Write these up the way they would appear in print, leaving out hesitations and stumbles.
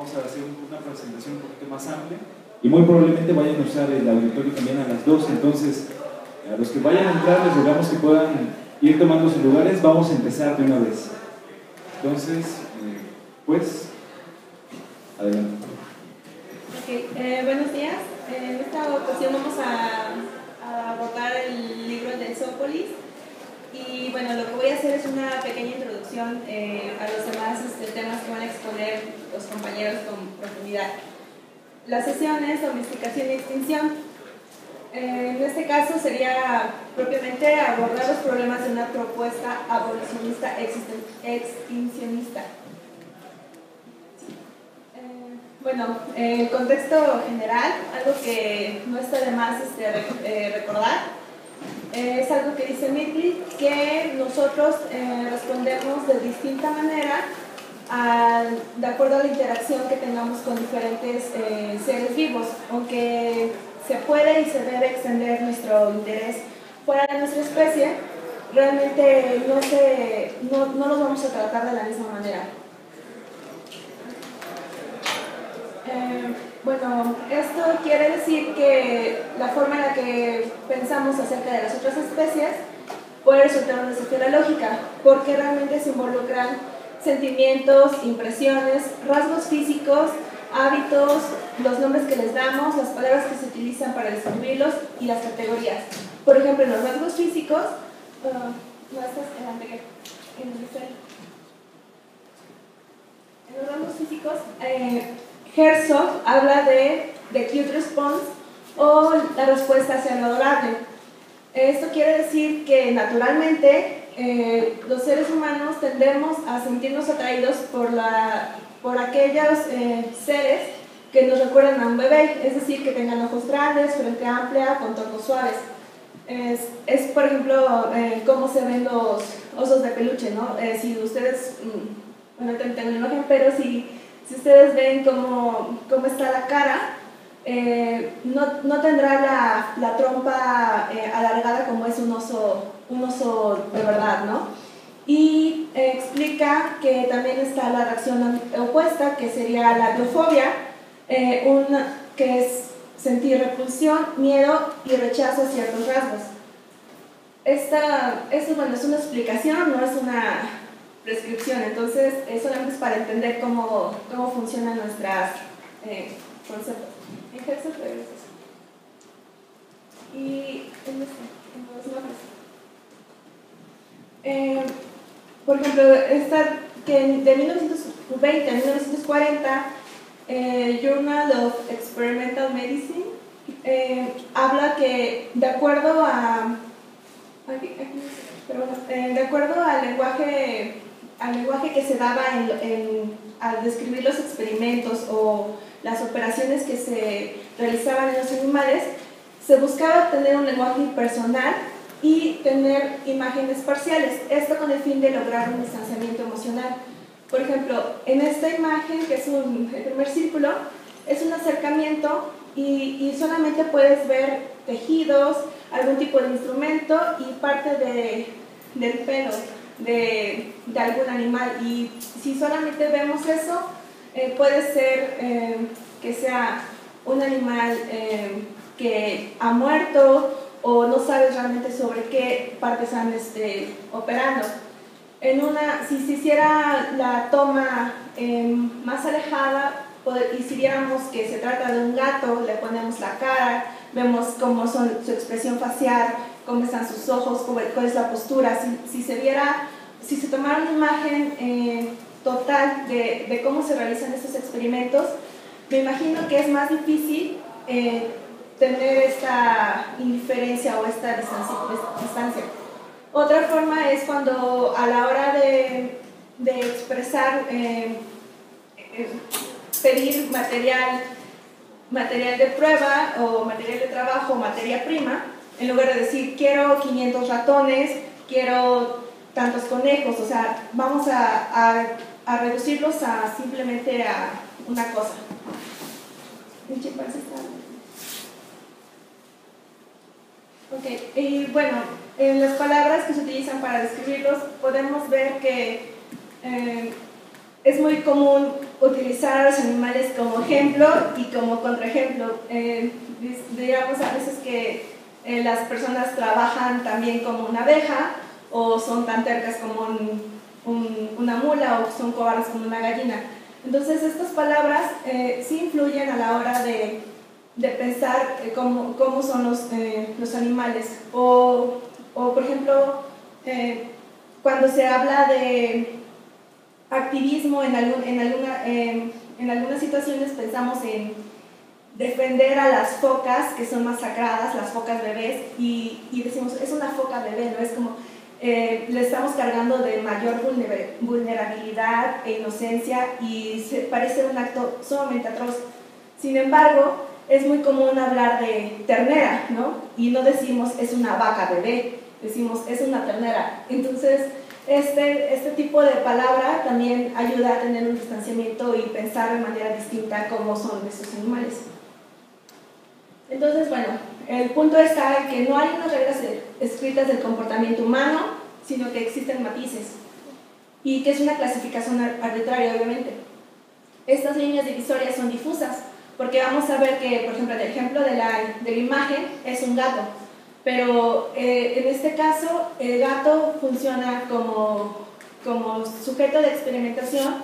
vamos a hacer una presentación un poquito más amplia y muy probablemente vayan a usar el auditorio también a las 2, entonces a los que vayan a entrar les rogamos que puedan ir tomando sus lugares. Vamos a empezar de una vez. Entonces, pues, adelante. Buenos días. En esta ocasión vamos a abordar el libro de Zópolis. Y bueno, lo que voy a hacer es una pequeña introducción a los demás temas que van a exponer los compañeros con profundidad. La sesión es domesticación y extinción. En este caso sería propiamente abordar los problemas de una propuesta abolicionista extincionista. Bueno, el contexto general, algo que no está de más recordar, es algo que dice Mittley, que nosotros respondemos de distinta manera de acuerdo a la interacción que tengamos con diferentes seres vivos, aunque se puede y se debe extender nuestro interés fuera de nuestra especie, realmente no los vamos a tratar de la misma manera. Bueno, esto quiere decir que la forma en la que pensamos acerca de las otras especies puede resultar un desafío a la lógica, porque realmente se involucran sentimientos, impresiones, rasgos físicos, hábitos, los nombres que les damos, las palabras que se utilizan para describirlos y las categorías. Por ejemplo, en los rasgos físicos, Herzog habla de cute response o la respuesta hacia lo adorable. Esto quiere decir que naturalmente los seres humanos tendemos a sentirnos atraídos por aquellos seres que nos recuerdan a un bebé, es decir, que tengan ojos grandes, frente amplia, con tonos suaves. Es por ejemplo, cómo se ven los osos de peluche, ¿no? Si ustedes, bueno, tengo una imagen, pero si ustedes ven cómo está la cara, no tendrá la trompa alargada como es un oso de verdad, ¿no? Y explica que también está la reacción opuesta, que sería la aglofobia, que es sentir repulsión, miedo y rechazo a ciertos rasgos. Esto bueno, es una explicación, no es una prescripción, entonces solamente es para entender cómo funcionan nuestras conceptos. Y en los nombres. Por ejemplo, que de 1920 a 1940, Journal of Experimental Medicine habla que de acuerdo al lenguaje que se daba al describir los experimentos o las operaciones que se realizaban en los animales, se buscaba tener un lenguaje impersonal y tener imágenes parciales, esto con el fin de lograr un distanciamiento emocional. Por ejemplo, en esta imagen, que es el primer círculo, es un acercamiento y solamente puedes ver tejidos, algún tipo de instrumento y parte del pelo de algún animal. Y si solamente vemos eso, puede ser que sea un animal que ha muerto o no sabes realmente sobre qué partes están operando. Si se hiciera la toma más alejada y si viéramos que se trata de un gato, le ponemos la cara, vemos cómo son su expresión facial, cómo están sus ojos, cuál es la postura. Si se tomara una imagen total de cómo se realizan estos experimentos, me imagino que es más difícil tener esta indiferencia o esta distancia. Otra forma es cuando a la hora de expresar, pedir material de prueba o material de trabajo, materia prima, en lugar de decir quiero 500 ratones, quiero tantos conejos, o sea, vamos a reducirlos simplemente a una cosa. ¿El chimpancé está? Ok, y bueno, en las palabras que se utilizan para describirlos podemos ver que es muy común utilizar a los animales como ejemplo y como contraejemplo. Digamos a veces que las personas trabajan también como una abeja, o son tan tercas como una mula, o son cobardes como una gallina. Entonces estas palabras sí influyen a la hora de pensar cómo son los animales. O por ejemplo, cuando se habla de activismo en algunas situaciones, pensamos en defender a las focas que son masacradas, las focas bebés, y decimos, es una foca bebé, ¿no? Es como, le estamos cargando de mayor vulnerabilidad e inocencia, y parece un acto sumamente atroz. Sin embargo, es muy común hablar de ternera, ¿no? Y no decimos, es una vaca bebé, decimos, es una ternera. Entonces, este tipo de palabra también ayuda a tener un distanciamiento y pensar de manera distinta cómo son estos animales. Entonces, bueno, el punto está en que no hay unas reglas escritas del comportamiento humano, sino que existen matices, y que es una clasificación arbitraria, obviamente. Estas líneas divisorias son difusas, porque vamos a ver que, por ejemplo, el ejemplo de la imagen es un gato, pero en este caso el gato funciona como sujeto de experimentación,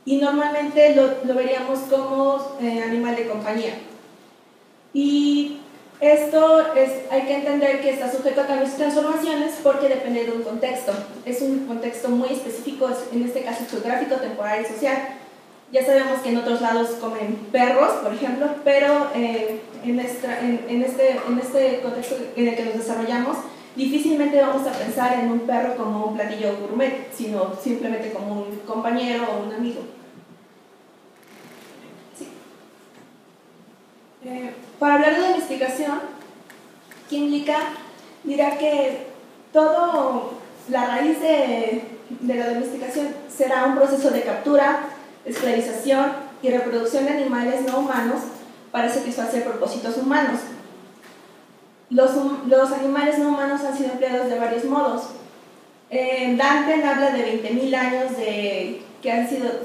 y normalmente lo veríamos como animal de compañía. Y esto hay que entender que está sujeto a cambios y transformaciones porque depende de un contexto. Es un contexto muy específico, en este caso geográfico, temporal y social. Ya sabemos que en otros lados comen perros, por ejemplo, pero en este contexto en el que nos desarrollamos, difícilmente vamos a pensar en un perro como un platillo gourmet, sino simplemente como un compañero o un amigo. Sí. Para hablar de domesticación, Kim Lika dirá que la raíz de la domesticación será un proceso de captura, esclavización y reproducción de animales no humanos para satisfacer propósitos humanos. Los animales no humanos han sido empleados de varios modos. Dante habla de 20.000 años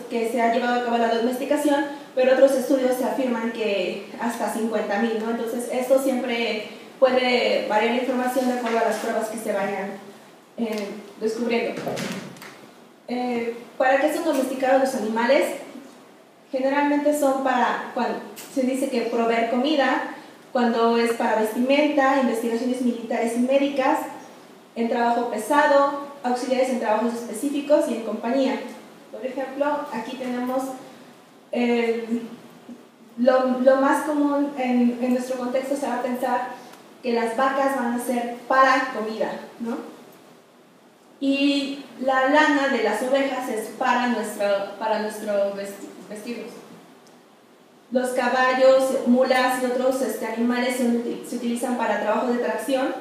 que se ha llevado a cabo la domesticación, pero otros estudios se afirman que hasta 50.000, ¿no? Entonces, esto siempre puede variar la información de acuerdo a las pruebas que se vayan descubriendo. ¿Para qué son domesticados los animales? Generalmente son cuando se dice que proveer comida, cuando es para vestimenta, investigaciones militares y médicas, en trabajo pesado, auxiliares en trabajos específicos y en compañía. Por ejemplo, aquí tenemos lo más común en nuestro contexto. Se va a pensar que las vacas van a ser para comida, ¿no? Y la lana de las ovejas es para nuestro vestirnos. Los caballos, mulas y otros animales se utilizan para trabajo de tracción,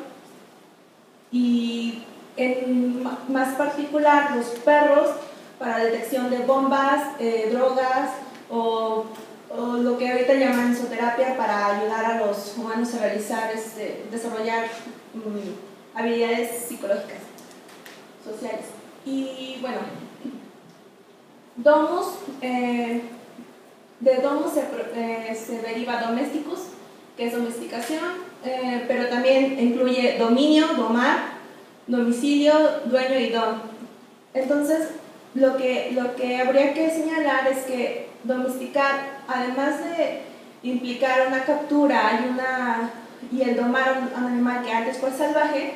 y en más particular los perros para detección de bombas, drogas, o lo que ahorita llaman zooterapia, para ayudar a los humanos a desarrollar habilidades psicológicas, sociales. Y bueno, domus, de domus se deriva domesticus, que es domesticación, pero también incluye dominio, domar, domicilio, dueño y dom. Entonces, lo que habría que señalar es que domesticar, además de implicar una captura y el domar a un animal que antes fue salvaje,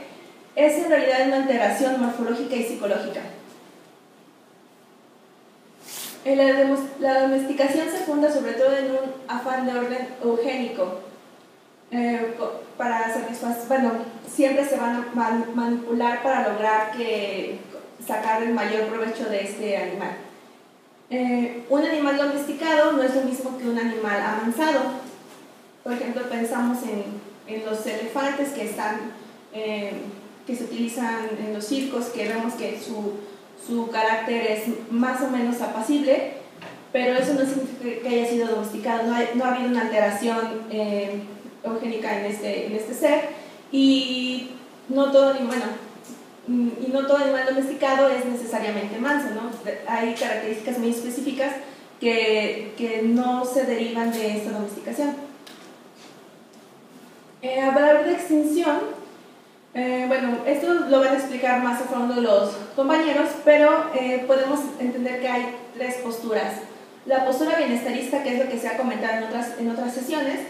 es en realidad una alteración morfológica y psicológica. La domesticación se funda sobre todo en un afán de orden eugénico, para satisfacer, siempre se van a manipular para lograr sacar el mayor provecho de este animal. Un animal domesticado no es lo mismo que un animal amansado. Por ejemplo, pensamos en los elefantes que se utilizan en los circos, que vemos que su carácter es más o menos apacible, pero eso no significa que haya sido domesticado. No ha habido una alteración eugénica en este ser, y no todo y no todo animal domesticado es necesariamente manso, ¿no? Hay características muy específicas que no se derivan de esta domesticación. Hablar de extinción, bueno, esto lo van a explicar más a fondo los compañeros, pero podemos entender que hay tres posturas. La postura bienestarista, que es lo que se ha comentado en otras sesiones,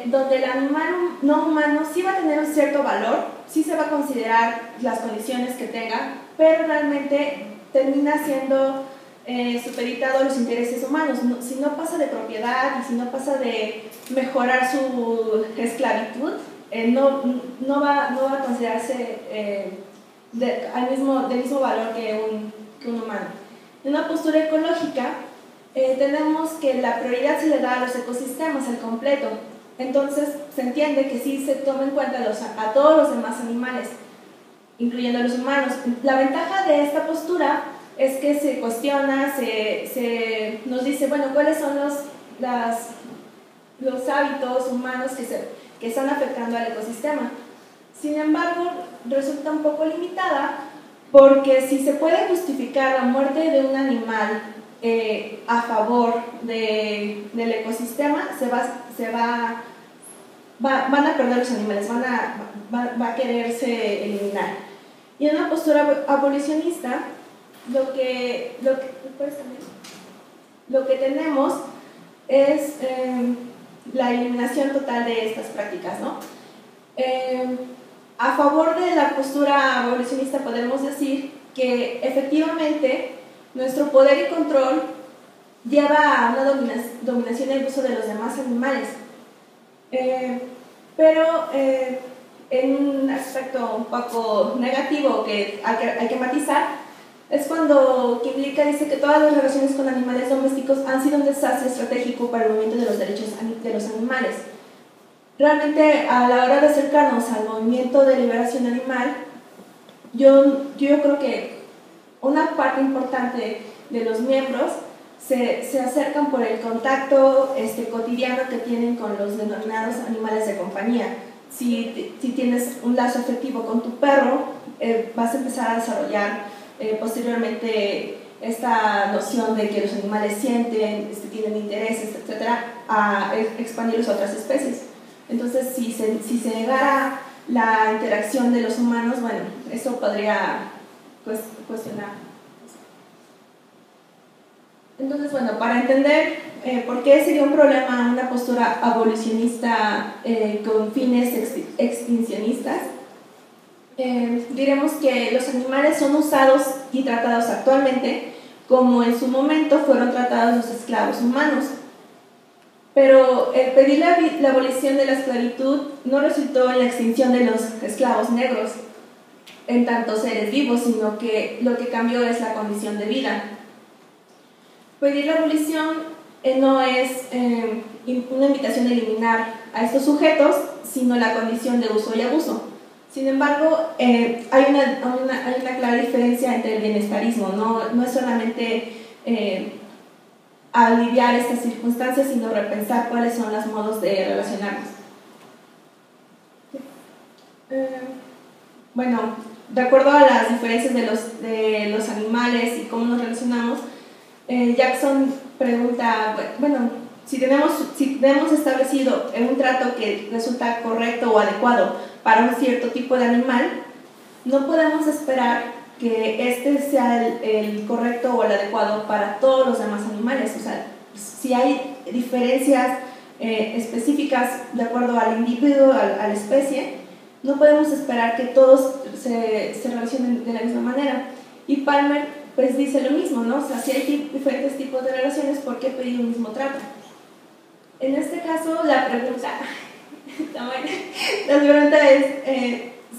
donde el animal no humano sí va a tener un cierto valor, sí se va a considerar las condiciones que tenga, pero realmente termina siendo supeditado a los intereses humanos. Si no pasa de propiedad y si no pasa de mejorar su esclavitud, no va a considerarse del mismo valor que un humano. En una postura ecológica, tenemos que la prioridad se le da a los ecosistemas al completo. Entonces se entiende que sí se toma en cuenta a todos los demás animales, incluyendo a los humanos. La ventaja de esta postura es que se cuestiona, nos dice, bueno, cuáles son los hábitos humanos que están afectando al ecosistema. Sin embargo, resulta un poco limitada, porque si se puede justificar la muerte de un animal a favor del ecosistema, van a perder los animales, va a quererse eliminar. Y en una postura abolicionista, lo que tenemos es la eliminación total de estas prácticas, ¿no? A favor de la postura abolicionista podemos decir que efectivamente nuestro poder y control lleva a una dominación del uso de los demás animales, pero en un aspecto un poco negativo que hay que matizar, es cuando Kymlicka dice que todas las relaciones con animales domésticos han sido un desastre estratégico para el movimiento de los derechos de los animales. Realmente, a la hora de acercarnos al movimiento de liberación animal, yo creo que una parte importante de los miembros se acercan por el contacto cotidiano que tienen con los denominados animales de compañía. Si tienes un lazo afectivo con tu perro, vas a empezar a desarrollar posteriormente esta noción de que los animales sienten, tienen intereses, etcétera, a expandirlos a otras especies. Entonces, si se negara la interacción de los humanos, bueno, eso podría cuestionar. Entonces, bueno, para entender por qué sería un problema una postura abolicionista con fines extincionistas, diremos que los animales son usados y tratados actualmente como en su momento fueron tratados los esclavos humanos. Pero el pedir la abolición de la esclavitud no resultó en la extinción de los esclavos negros en tanto seres vivos, sino que lo que cambió es la condición de vida. Pedir la abolición no es una invitación a eliminar a estos sujetos, sino la condición de uso y abuso. Sin embargo, hay una clara diferencia entre el bienestarismo, no es solamente aliviar estas circunstancias, sino repensar cuáles son los modos de relacionarnos. Bueno, de acuerdo a las diferencias de los animales y cómo nos relacionamos, Jackson pregunta, bueno, si tenemos establecido un trato que resulta correcto o adecuado para un cierto tipo de animal, no podemos esperar que este sea el correcto o el adecuado para todos los demás animales. O sea, si hay diferencias específicas de acuerdo al individuo, a la especie, no podemos esperar que todos se relacionen de la misma manera. Y Palmer pues dice lo mismo, ¿no? O sea, si hay diferentes tipos de relaciones, ¿por qué pedir un mismo trato? En este caso, la pregunta es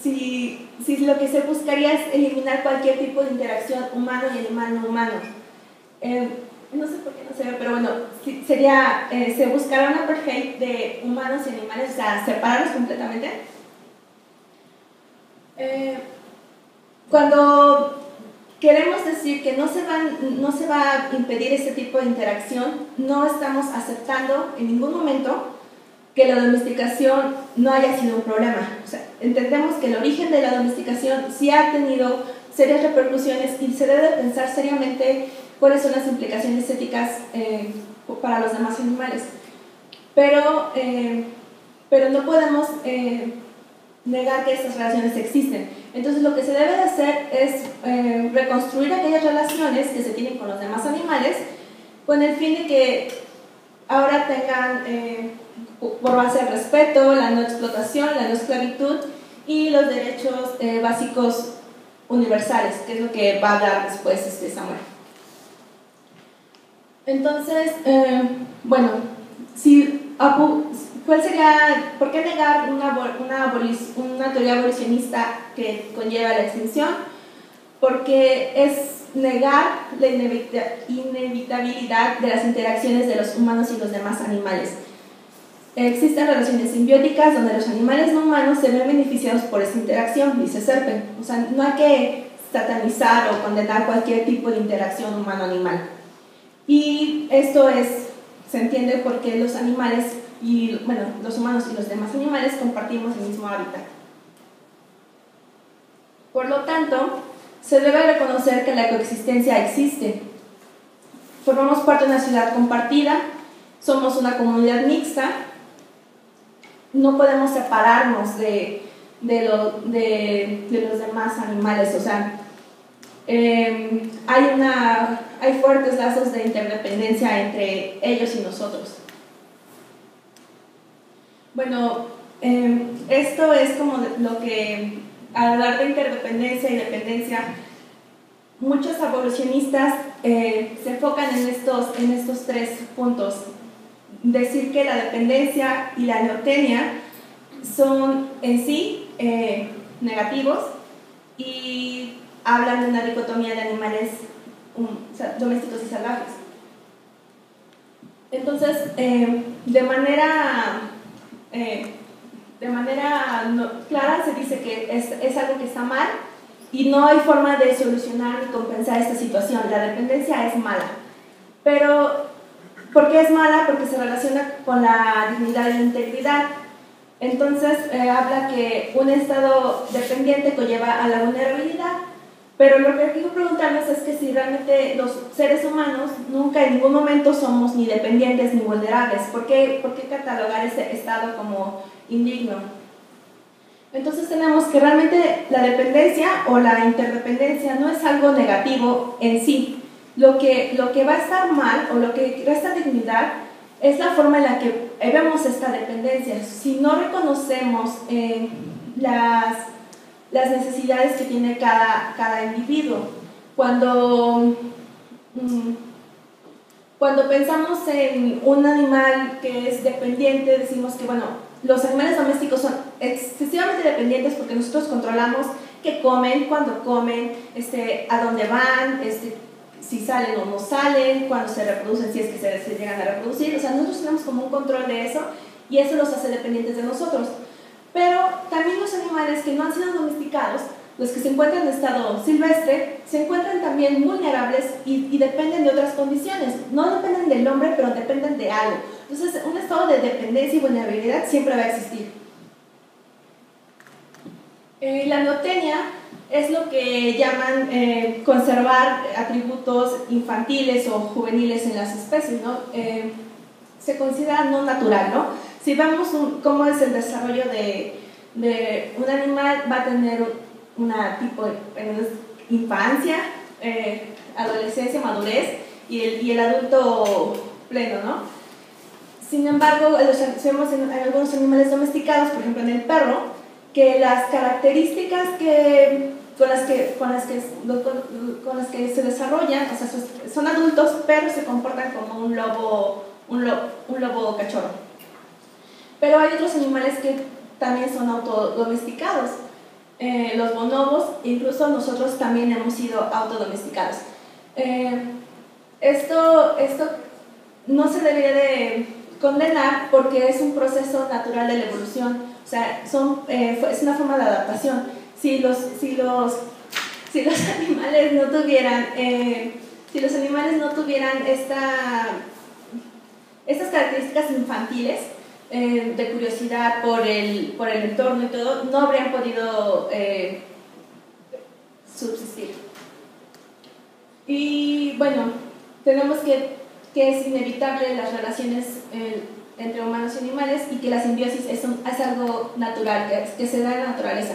si lo que se buscaría es eliminar cualquier tipo de interacción humano y animal no humano. No sé por qué no se ve, pero bueno, se buscará una apartheid de humanos y animales, o sea, separarlos completamente. Cuando queremos decir que no se va a impedir este tipo de interacción, no estamos aceptando en ningún momento que la domesticación no haya sido un problema. O sea, entendemos que el origen de la domesticación sí ha tenido serias repercusiones y se debe pensar seriamente cuáles son las implicaciones éticas para los demás animales. Pero no podemos negar que estas relaciones existen. Entonces lo que se debe de hacer es reconstruir aquellas relaciones que se tienen con los demás animales con el fin de que ahora tengan por base el respeto, la no explotación, la no esclavitud y los derechos básicos universales, que es lo que va a hablar después Samuel. Entonces, bueno, ¿cuál sería, por qué negar una teoría abolicionista que conlleva la extinción? Porque es negar la inevitabilidad de las interacciones de los humanos y los demás animales. Existen relaciones simbióticas donde los animales no humanos se ven beneficiados por esta interacción, dice Serpen. O sea, no hay que satanizar o condenar cualquier tipo de interacción humano-animal. Y esto se entiende porque los animales los humanos y los demás animales compartimos el mismo hábitat. Por lo tanto, se debe reconocer que la coexistencia existe. Formamos parte de una ciudad compartida, somos una comunidad mixta, no podemos separarnos de los demás animales, o sea, hay fuertes lazos de interdependencia entre ellos y nosotros. Bueno, esto es como lo que, al hablar de interdependencia y dependencia, muchos evolucionistas se enfocan en estos tres puntos. Decir que la dependencia y la neotenia son en sí negativos y hablan de una dicotomía de animales domésticos y salvajes. Entonces, de manera clara se dice que es algo que está mal y no hay forma de solucionar ni compensar esta situación. La dependencia es mala. Pero, ¿por qué es mala? Porque se relaciona con la dignidad y la integridad. Entonces, habla que un estado dependiente conlleva a la vulnerabilidad. Pero lo que quiero preguntarnos es que si realmente los seres humanos nunca en ningún momento somos ni dependientes ni vulnerables, ¿por qué catalogar ese estado como indigno? Entonces tenemos que realmente la dependencia o la interdependencia no es algo negativo en sí. Lo que va a estar mal o lo que resta dignidad es la forma en la que vemos esta dependencia. Si no reconocemos las necesidades que tiene cada individuo. Cuando pensamos en un animal que es dependiente, decimos que, bueno, los animales domésticos son excesivamente dependientes porque nosotros controlamos qué comen, cuándo comen, a dónde van, si salen o no salen, cuándo se reproducen, si es que se llegan a reproducir. O sea, nosotros tenemos como un control de eso y eso los hace dependientes de nosotros. Pero también los animales que no han sido domesticados, los que se encuentran en estado silvestre, se encuentran también vulnerables y dependen de otras condiciones. No dependen del hombre, pero dependen de algo. Entonces, un estado de dependencia y vulnerabilidad siempre va a existir. La neotenia es lo que llaman conservar atributos infantiles o juveniles en las especies, ¿no? Se considera no natural, ¿no? Si vemos cómo es el desarrollo de un animal, va a tener una tipo de infancia, adolescencia, madurez y el adulto pleno, ¿no? Sin embargo, vemos en algunos animales domesticados, por ejemplo en el perro, que las características con las que se desarrollan, o sea, son adultos, pero se comportan como un lobo cachorro. Pero hay otros animales que también son autodomesticados. Los bonobos, incluso nosotros también hemos sido autodomesticados. Esto no se debería de condenar porque es un proceso natural de la evolución. O sea, es una forma de adaptación. Si los animales no tuvieran estas características infantiles, de curiosidad por el entorno y todo, no habrían podido subsistir. Y bueno, tenemos que es inevitable las relaciones entre humanos y animales y que la simbiosis es algo natural, que se da en la naturaleza.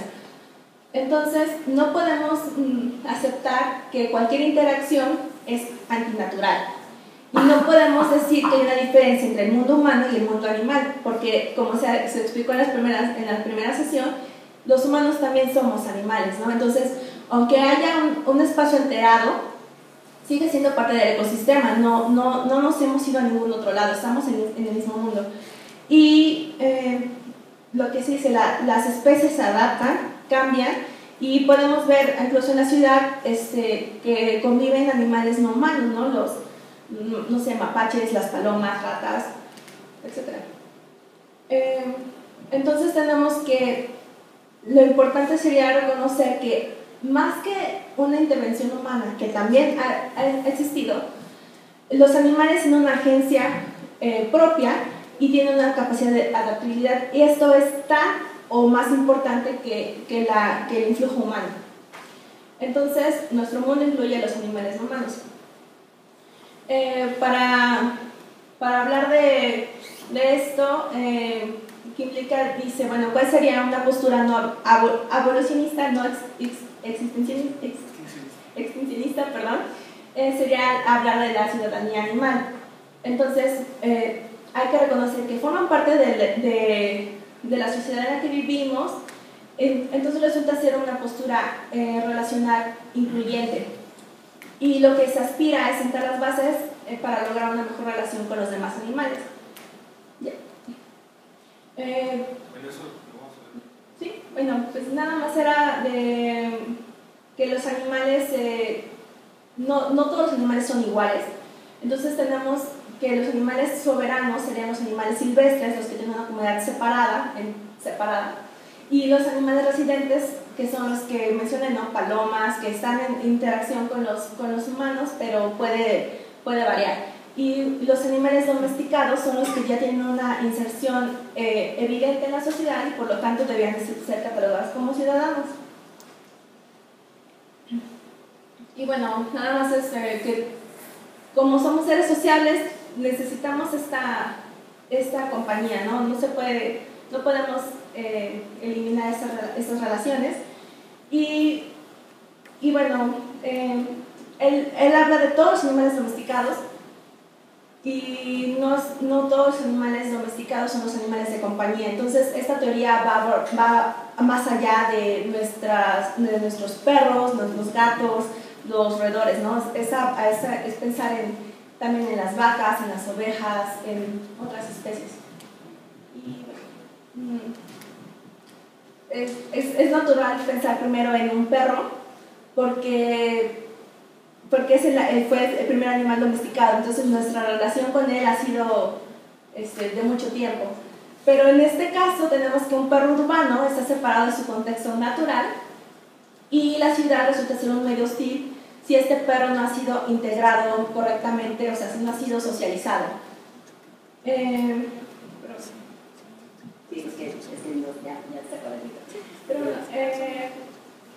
Entonces, no podemos aceptar que cualquier interacción es antinatural. Y no podemos decir que hay una diferencia entre el mundo humano y el mundo animal, porque como se explicó en la primera sesión, los humanos también somos animales, ¿no? Entonces, aunque haya un espacio enterado, sigue siendo parte del ecosistema, no nos hemos ido a ningún otro lado, estamos en el mismo mundo. Y lo que se dice, las especies se adaptan, cambian, y podemos ver incluso en la ciudad que conviven animales no humanos, ¿no? Los, no sé, mapaches, las palomas, ratas, etc. Entonces tenemos que, lo importante sería reconocer que más que una intervención humana, que también ha existido, los animales tienen una agencia propia y tienen una capacidad de adaptabilidad, y esto es tan o más importante que el influjo humano. Entonces, nuestro mundo incluye a los animales no humanos. Para hablar de esto, Kimlicka dice, bueno, ¿cuál sería una postura no abolicionista, no extincionista, perdón? Sería hablar de la ciudadanía animal. Entonces, hay que reconocer que forman parte de la sociedad en la que vivimos, entonces resulta ser una postura relacional incluyente. Y lo que se aspira es sentar las bases para lograr una mejor relación con los demás animales. Yeah. Bueno, eso lo vamos a ver. Sí, bueno, pues nada más era de que los animales, no todos los animales son iguales. Entonces tenemos que los animales soberanos serían los animales silvestres, los que tienen una comunidad separada, y los animales residentes, que son los que mencioné, ¿no? Palomas, que están en interacción con los humanos, pero puede variar. Y los animales domesticados son los que ya tienen una inserción evidente en la sociedad y por lo tanto debían ser catalogados como ciudadanos. Y bueno, nada más es que como somos seres sociables, necesitamos esta compañía, ¿no? No podemos eliminar estas relaciones. Y bueno, él habla de todos los animales domesticados, y no todos los animales domesticados son los animales de compañía. Entonces, esta teoría va más allá de nuestros perros, nuestros gatos, los roedores, ¿no? Es pensar también en las vacas, en las ovejas, en otras especies. Es natural pensar primero en un perro porque fue el primer animal domesticado, entonces nuestra relación con él ha sido de mucho tiempo. Pero en este caso tenemos que un perro urbano está separado de su contexto natural y la ciudad resulta ser un medio hostil si este perro no ha sido integrado correctamente, o sea, si no ha sido socializado. Sí, es que ya se acabó el video. Pero bueno,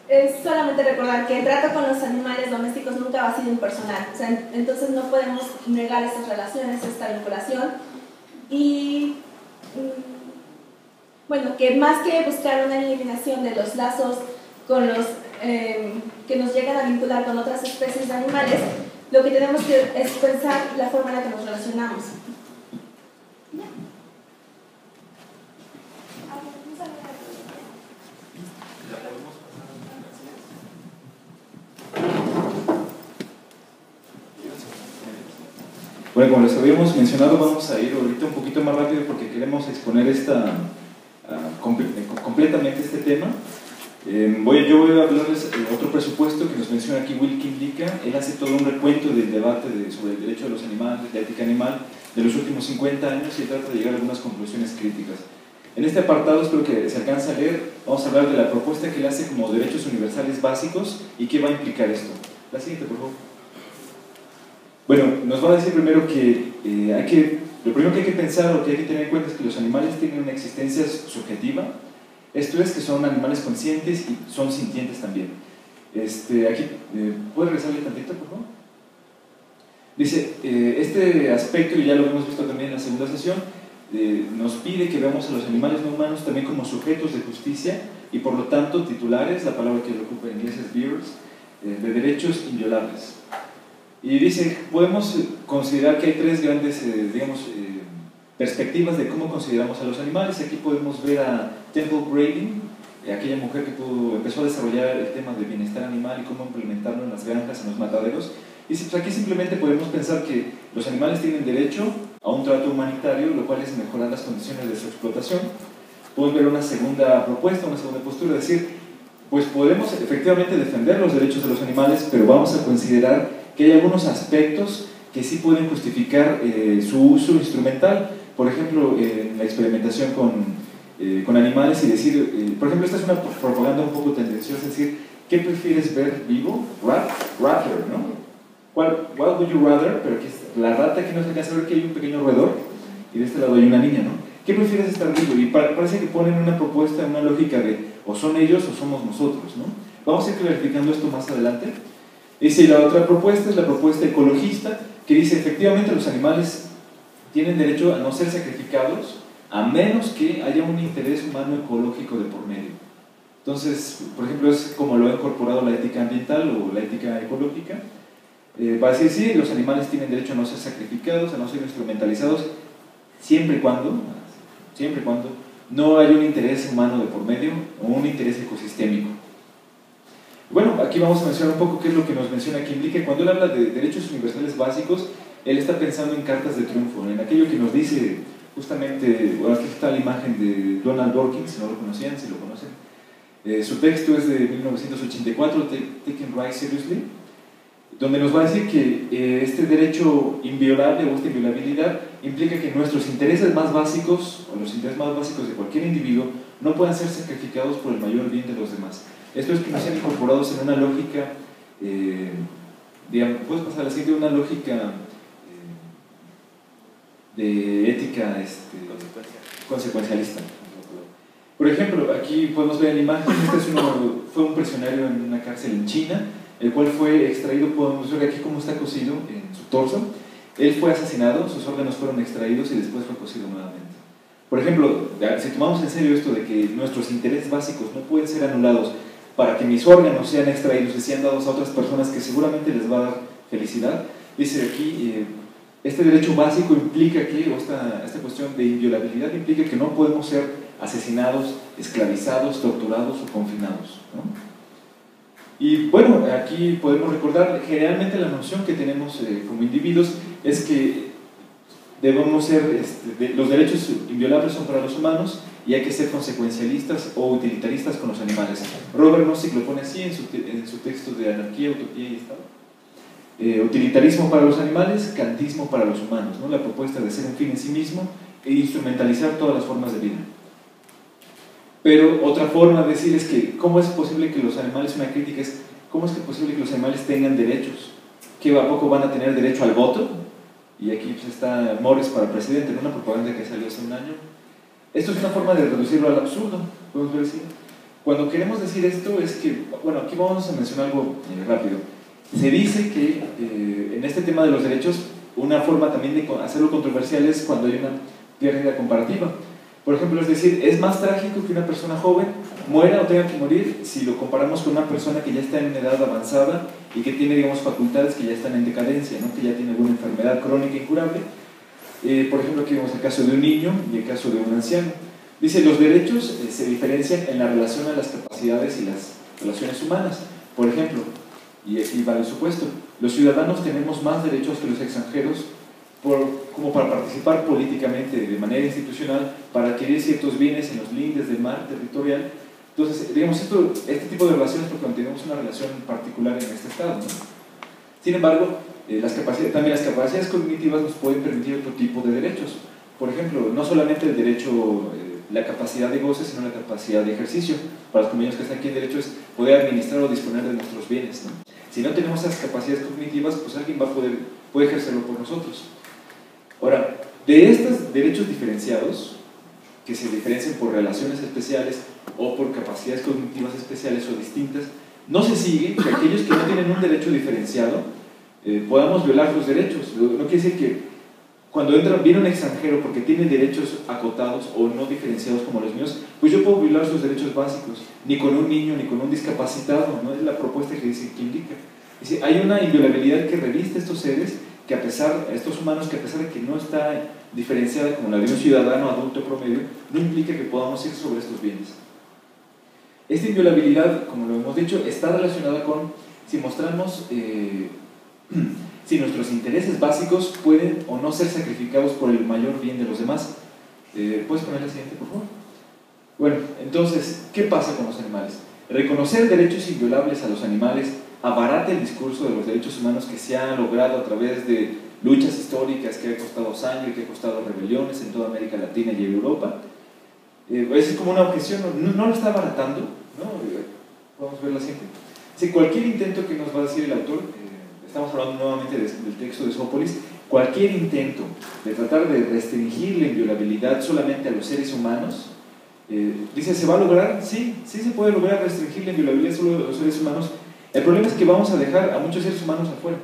es solamente recordar que el trato con los animales domésticos nunca ha sido impersonal, o sea, entonces no podemos negar estas relaciones, esta vinculación. Y bueno, que más que buscar una eliminación de los lazos con los que nos llegan a vincular con otras especies de animales, lo que tenemos que es pensar la forma en la que nos relacionamos. Bueno, como les habíamos mencionado, vamos a ir ahorita un poquito más rápido porque queremos exponer completamente este tema. Yo voy a hablarles de otro presupuesto que nos menciona aquí Will Kimlicka. Él hace todo un recuento del debate sobre el derecho de los animales, la ética animal, de los últimos 50 años, y trata de llegar a algunas conclusiones críticas. En este apartado, espero que se alcance a leer, vamos a hablar de la propuesta que él hace como derechos universales básicos y qué va a implicar esto. La siguiente, por favor. Bueno, nos va a decir primero que lo primero que hay que pensar o que hay que tener en cuenta es que los animales tienen una existencia subjetiva. Esto es que son animales conscientes y son sintientes también. Aquí, ¿puedes regresarle tantito, por favor? Dice, este aspecto, y ya lo hemos visto también en la segunda sesión, nos pide que veamos a los animales no humanos también como sujetos de justicia y por lo tanto titulares, la palabra que lo ocupa en inglés es bearers, de derechos inviolables. Y dice, podemos considerar que hay tres grandes, perspectivas de cómo consideramos a los animales. Aquí podemos ver a Temple Grayling, aquella mujer que empezó a desarrollar el tema del bienestar animal y cómo implementarlo en las granjas, en los mataderos. Y pues aquí simplemente podemos pensar que los animales tienen derecho a un trato humanitario, lo cual es mejorar las condiciones de su explotación. Podemos ver una segunda propuesta, una segunda postura, decir, pues podemos efectivamente defender los derechos de los animales, pero vamos a considerar que hay algunos aspectos que sí pueden justificar su uso instrumental. Por ejemplo, en la experimentación con animales y decir, por ejemplo, esta es una propaganda un poco tendenciosa, es decir, ¿qué prefieres ver vivo? Ratter, ¿no? What would you rather? Pero aquí la rata, aquí no se alcanza a ver que hay un pequeño roedor y de este lado hay una niña, ¿no? ¿Qué prefieres estar vivo? Y parece que ponen una propuesta, una lógica de o son ellos o somos nosotros, ¿no? Vamos a ir clarificando esto más adelante. Y la otra propuesta es la propuesta ecologista, que dice efectivamente los animales tienen derecho a no ser sacrificados a menos que haya un interés humano ecológico de por medio. Entonces, por ejemplo, es como lo ha incorporado la ética ambiental o la ética ecológica. Va a decir, sí, los animales tienen derecho a no ser sacrificados, a no ser instrumentalizados, siempre y cuando no haya un interés humano de por medio o un interés ecosistémico. Bueno, aquí vamos a mencionar un poco qué es lo que nos menciona aquí. Indica que cuando él habla de derechos universales básicos, él está pensando en cartas de triunfo, en aquello que nos dice justamente, bueno, aquí está la imagen de Donald Dworkin, si no lo conocían, si lo conocen. Su texto es de 1984, Taking Rights Seriously, donde nos va a decir que este derecho inviolable o esta inviolabilidad implica que nuestros intereses más básicos, o los intereses más básicos de cualquier individuo, no puedan ser sacrificados por el mayor bien de los demás. Esto es que no sean incorporados en una lógica, digamos, puedes pasar a la siguiente, una lógica de ética consecuencialista. Por ejemplo, aquí podemos ver en la imagen, fue un prisionero en una cárcel en China, el cual fue extraído, podemos ver aquí cómo está cosido en su torso. Él fue asesinado, sus órganos fueron extraídos y después fue cosido nuevamente. Por ejemplo, si tomamos en serio esto de que nuestros intereses básicos no pueden ser anulados para que mis órganos sean extraídos y sean dados a otras personas que seguramente les va a dar felicidad, dice aquí, este derecho básico implica que, o esta cuestión de inviolabilidad implica que no podemos ser asesinados, esclavizados, torturados o confinados, ¿no? Y bueno, aquí podemos recordar, generalmente la noción que tenemos como individuos es que debemos ser, los derechos inviolables son para los humanos y hay que ser consecuencialistas o utilitaristas con los animales. Robert Nozick lo pone así en su texto de Anarquía, Utopía y Estado. Utilitarismo para los animales, kantismo para los humanos, ¿no? La propuesta de ser un fin en sí mismo e instrumentalizar todas las formas de vida. Pero otra forma de decir es que ¿cómo es posible que los animales, una crítica es ¿cómo es posible que los animales tengan derechos? ¿Que a poco van a tener derecho al voto? Y aquí pues, está Morris para presidente en una propaganda que salió hace un año. Esto es una forma de reducirlo al absurdo, podemos ver así. Cuando queremos decir esto es que, bueno, aquí vamos a mencionar algo rápido. Se dice que en este tema de los derechos, una forma también de hacerlo controversial es cuando hay una pérdida comparativa. Por ejemplo, es decir, es más trágico que una persona joven muera o tenga que morir si lo comparamos con una persona que ya está en edad avanzada y que tiene, digamos, facultades que ya están en decadencia, ¿no? Que ya tiene alguna enfermedad crónica incurable. Por ejemplo, aquí vemos el caso de un niño y el caso de un anciano. Dice, los derechos se diferencian en la relación a las capacidades y las relaciones humanas. Por ejemplo, y aquí va el supuesto, los ciudadanos tenemos más derechos que los extranjeros como para participar políticamente de manera institucional, para adquirir ciertos bienes en los lindes del mar territorial. Entonces, digamos, este tipo de relaciones porque mantenemos una relación particular en este estado, ¿no? Sin embargo, también las capacidades cognitivas nos pueden permitir otro tipo de derechos. Por ejemplo, no solamente el derecho, la capacidad de goce, sino la capacidad de ejercicio. Para los compañeros que están aquí, el derecho es poder administrar o disponer de nuestros bienes, ¿no? Si no tenemos esas capacidades cognitivas, pues alguien va a poder puede ejercerlo por nosotros. Ahora, de estos derechos diferenciados, que se diferencian por relaciones especiales o por capacidades cognitivas especiales o distintas, no se sigue que aquellos que no tienen un derecho diferenciado podamos violar sus derechos. No quiere decir que cuando viene un extranjero porque tiene derechos acotados o no diferenciados como los míos, pues yo puedo violar sus derechos básicos, ni con un niño ni con un discapacitado, ¿no? Es la propuesta que dice, que indica. Dice, hay una inviolabilidad que reviste a estos seres, que estos humanos, que a pesar de que no está diferenciada como la de un ciudadano adulto promedio, no implica que podamos ir sobre estos bienes. Esta inviolabilidad, como lo hemos dicho, está relacionada con si mostramos si nuestros intereses básicos pueden o no ser sacrificados por el mayor bien de los demás. ¿Puedes poner la siguiente, por favor? Bueno, entonces, ¿qué pasa con los animales? Reconocer derechos inviolables a los animales abarata el discurso de los derechos humanos que se ha logrado a través de luchas históricas que ha costado sangre, que ha costado rebeliones en toda América Latina y Europa. Es como una objeción, no lo está abaratando, ¿no? Vamos a ver la siguiente. Si cualquier intento que nos va a decir el autor, estamos hablando nuevamente del texto de Sópolis, cualquier intento de tratar de restringir la inviolabilidad solamente a los seres humanos, dice, ¿se va a lograr? Sí, sí se puede lograr restringir la inviolabilidad solo a los seres humanos. El problema es que vamos a dejar a muchos seres humanos afuera,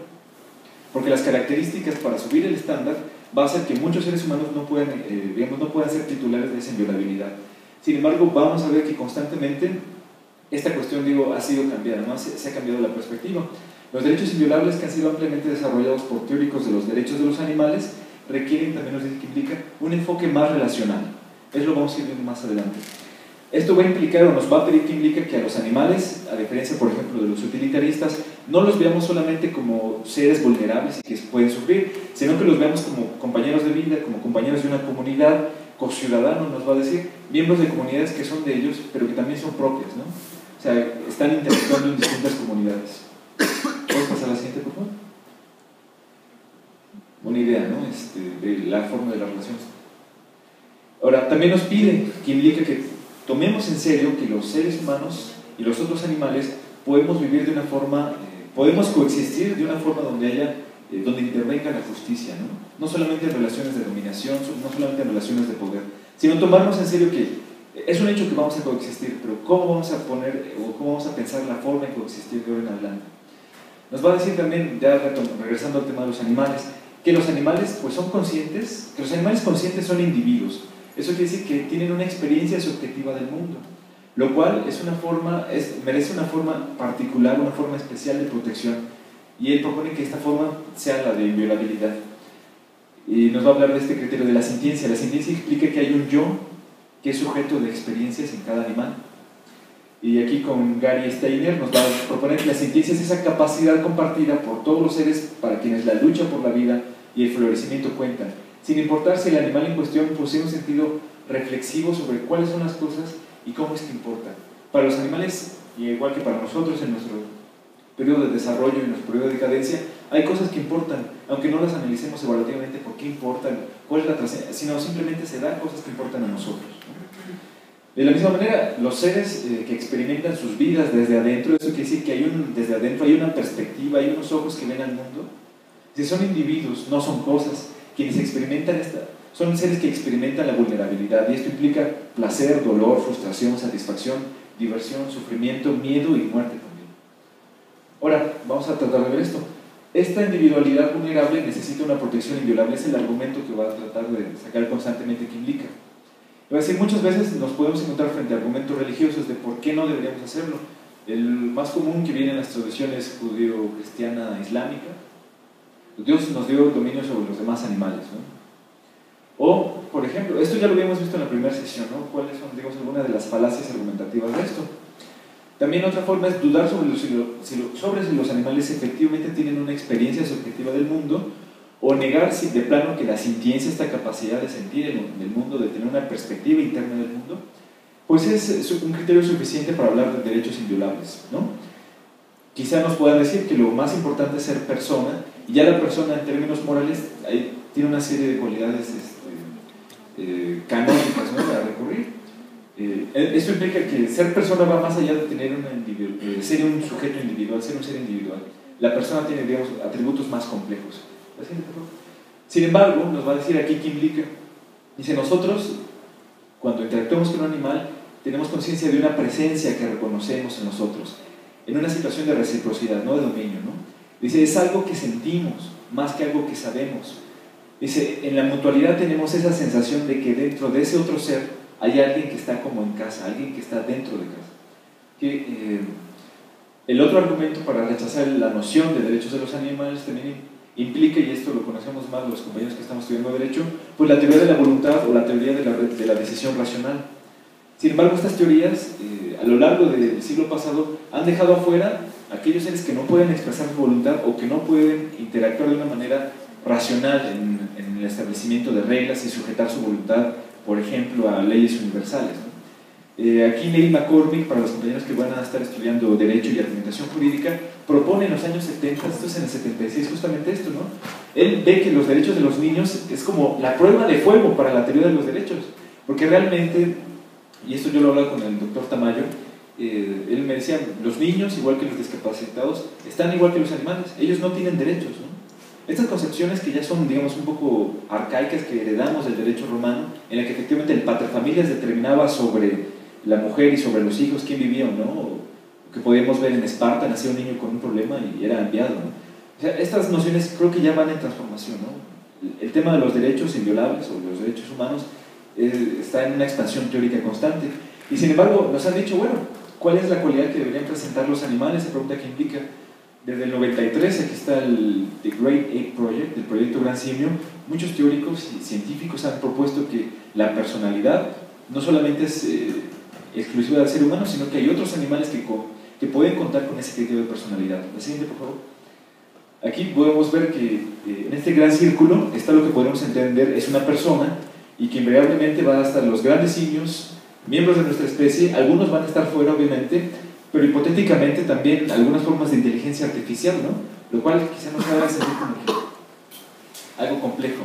porque las características para subir el estándar va a hacer que muchos seres humanos no puedan ser titulares de esa inviolabilidad. Sin embargo, vamos a ver que constantemente esta cuestión, ha sido cambiada, ¿no? Se ha cambiado la perspectiva. Los derechos inviolables que han sido ampliamente desarrollados por teóricos de los derechos de los animales requieren, también nos dice que implica, un enfoque más relacional. Eso lo vamos a ir viendo más adelante. Esto va a implicar o nos va a pedir que implica que a los animales, a diferencia por ejemplo de los utilitaristas, no los veamos solamente como seres vulnerables y que pueden sufrir, sino que los veamos como compañeros de vida, como compañeros de una comunidad, co-ciudadanos, nos va a decir, miembros de comunidades que son de ellos, pero que también son propias, ¿no? O sea, están interactuando en distintas comunidades. ¿Puedes pasar a la siguiente, por favor? Una idea, ¿no? De la forma de las relaciones. Ahora, también nos pide que indique que tomemos en serio que los seres humanos y los otros animales podemos vivir de una forma, podemos coexistir de una forma donde intervenga la justicia, ¿no? No solamente en relaciones de dominación, no solamente en relaciones de poder, sino tomarnos en serio que es un hecho que vamos a coexistir, pero ¿cómo vamos a poner o cómo vamos a pensar la forma de coexistir de ahora en adelante? Nos va a decir también, ya regresando al tema de los animales, que los animales pues son conscientes, que los animales conscientes son individuos. Eso quiere decir que tienen una experiencia subjetiva del mundo, lo cual merece una forma particular, una forma especial de protección, y él propone que esta forma sea la de inviolabilidad. Y nos va a hablar de este criterio de la sintiencia. La sintiencia explica que hay un yo que es sujeto de experiencias en cada animal. Y aquí con Gary Steiner nos va a proponer que la sintiencia es esa capacidad compartida por todos los seres para quienes la lucha por la vida y el florecimiento cuentan, sin importar si el animal en cuestión posee un sentido reflexivo sobre cuáles son las cosas y cómo es que importan. Para los animales, y igual que para nosotros en nuestro periodo de desarrollo y en nuestro periodo de decadencia, hay cosas que importan, aunque no las analicemos evaluativamente por qué importan, cuál es la trascendencia, sino simplemente se dan cosas que importan a nosotros. De la misma manera, los seres que experimentan sus vidas desde adentro, eso quiere decir que desde adentro hay una perspectiva, hay unos ojos que ven al mundo. Si son individuos, no son cosas. Quienes experimentan son seres que experimentan la vulnerabilidad, y esto implica placer, dolor, frustración, satisfacción, diversión, sufrimiento, miedo y muerte también. Ahora, vamos a tratar de ver esto. Esta individualidad vulnerable necesita una protección inviolable, es el argumento que va a tratar de sacar constantemente que implica. Es decir, muchas veces nos podemos encontrar frente a argumentos religiosos de por qué no deberíamos hacerlo. El más común que viene en las tradiciones judío-cristiana islámica, Dios nos dio dominio sobre los demás animales, ¿no? O, por ejemplo, esto ya lo habíamos visto en la primera sesión, ¿no? ¿Cuáles son, digamos, algunas de las falacias argumentativas de esto? También otra forma es dudar sobre si los animales efectivamente tienen una experiencia subjetiva del mundo, o negar de plano que la sintiencia, esta capacidad de sentir en el mundo, de tener una perspectiva interna del mundo, pues es un criterio suficiente para hablar de derechos inviolables, ¿no? Quizá nos puedan decir que lo más importante es ser persona, y ya la persona en términos morales tiene una serie de cualidades canónicas, ¿no?, para recurrir. Esto implica que ser persona va más allá de tener ser un sujeto individual, ser un ser individual. La persona tiene, digamos, atributos más complejos. Sin embargo, nos va a decir aquí Kim Blicker, dice, nosotros, cuando interactuamos con un animal, tenemos conciencia de una presencia que reconocemos en nosotros, en una situación de reciprocidad, no de dominio, ¿no? Dice, es algo que sentimos, más que algo que sabemos. Dice, en la mutualidad tenemos esa sensación de que dentro de ese otro ser hay alguien que está como en casa, alguien que está dentro de casa. Que, el otro argumento para rechazar la noción de derechos de los animales también implica, y esto lo conocemos más los compañeros que estamos estudiando Derecho, pues la teoría de la voluntad o la teoría de la decisión racional. Sin embargo, estas teorías, a lo largo del siglo pasado, han dejado afuera aquellos seres que no pueden expresar su voluntad o que no pueden interactuar de una manera racional en el establecimiento de reglas y sujetar su voluntad, por ejemplo, a leyes universales, ¿no? Aquí Neil McCormick, para los compañeros que van a estar estudiando Derecho y Argumentación Jurídica, propone en los años 70, esto es en el 76, justamente esto, ¿no? Él ve que los derechos de los niños es como la prueba de fuego para la teoría de los derechos, porque realmente, y esto yo lo hablaba con el doctor Tamayo, él me decía, los niños, igual que los discapacitados, están igual que los animales, ellos no tienen derechos, ¿no? Estas concepciones que ya son, digamos, un poco arcaicas que heredamos del derecho romano, en la que efectivamente el paterfamilias determinaba sobre la mujer y sobre los hijos quién vivía o no, que podíamos ver en Esparta, nacía un niño con un problema y era enviado, ¿no? O sea, estas nociones creo que ya van en transformación, ¿no? El tema de los derechos inviolables o los derechos humanos está en una expansión teórica constante, y sin embargo nos han dicho, bueno, ¿cuál es la cualidad que deberían presentar los animales? Se pregunta quién indica. Desde el 93, aquí está el The Great Ape Project, el proyecto Gran Simio, muchos teóricos y científicos han propuesto que la no solamente es exclusiva del ser humano, sino que hay otros animales que pueden contar con ese criterio de personalidad. La siguiente, por favor. Aquí podemos ver que en este gran círculo está lo que podemos entender es una persona, y que invariablemente va a estar los grandes simios, miembros de nuestra especie, algunos van a estar fuera obviamente, pero hipotéticamente también algunas formas de inteligencia artificial, ¿no? Lo cual quizá nos haga sentir como que algo complejo.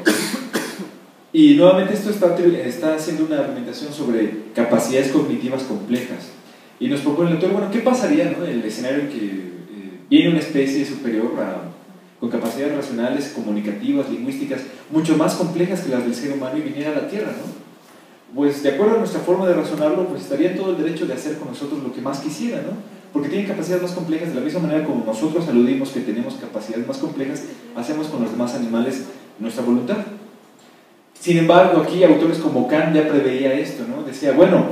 Y nuevamente esto está haciendo una argumentación sobre capacidades cognitivas complejas. Y nos propone el autor, bueno, ¿qué pasaría, ¿no? En el escenario en que viene una especie superior con capacidades racionales, comunicativas, lingüísticas, mucho más complejas que las del ser humano y viniera a la Tierra, ¿no? Pues de acuerdo a nuestra forma de razonarlo, pues estaría en todo el derecho de hacer con nosotros lo que más quisiera, ¿no? Porque tienen capacidades más complejas, de la misma manera como nosotros aludimos que tenemos capacidades más complejas, hacemos con los demás animales nuestra voluntad. Sin embargo, aquí autores como Kant ya preveía esto, ¿no? Decía, bueno,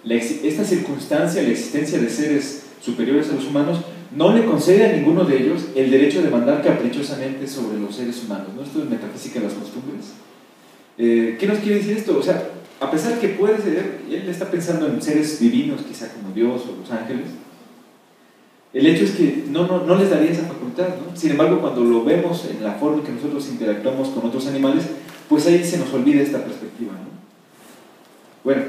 esta circunstancia, la existencia de seres superiores a los humanos, no le concede a ninguno de ellos el derecho de mandar caprichosamente sobre los seres humanos, ¿no? Esto es metafísica de las costumbres. ¿Qué nos quiere decir esto? O sea, a pesar que puede ser, él está pensando en seres divinos, quizá como Dios o los ángeles, el hecho es que no les daría esa facultad, ¿no? Sin embargo, cuando lo vemos en la forma en que nosotros interactuamos con otros animales, pues ahí se nos olvida esta perspectiva, ¿no? Bueno,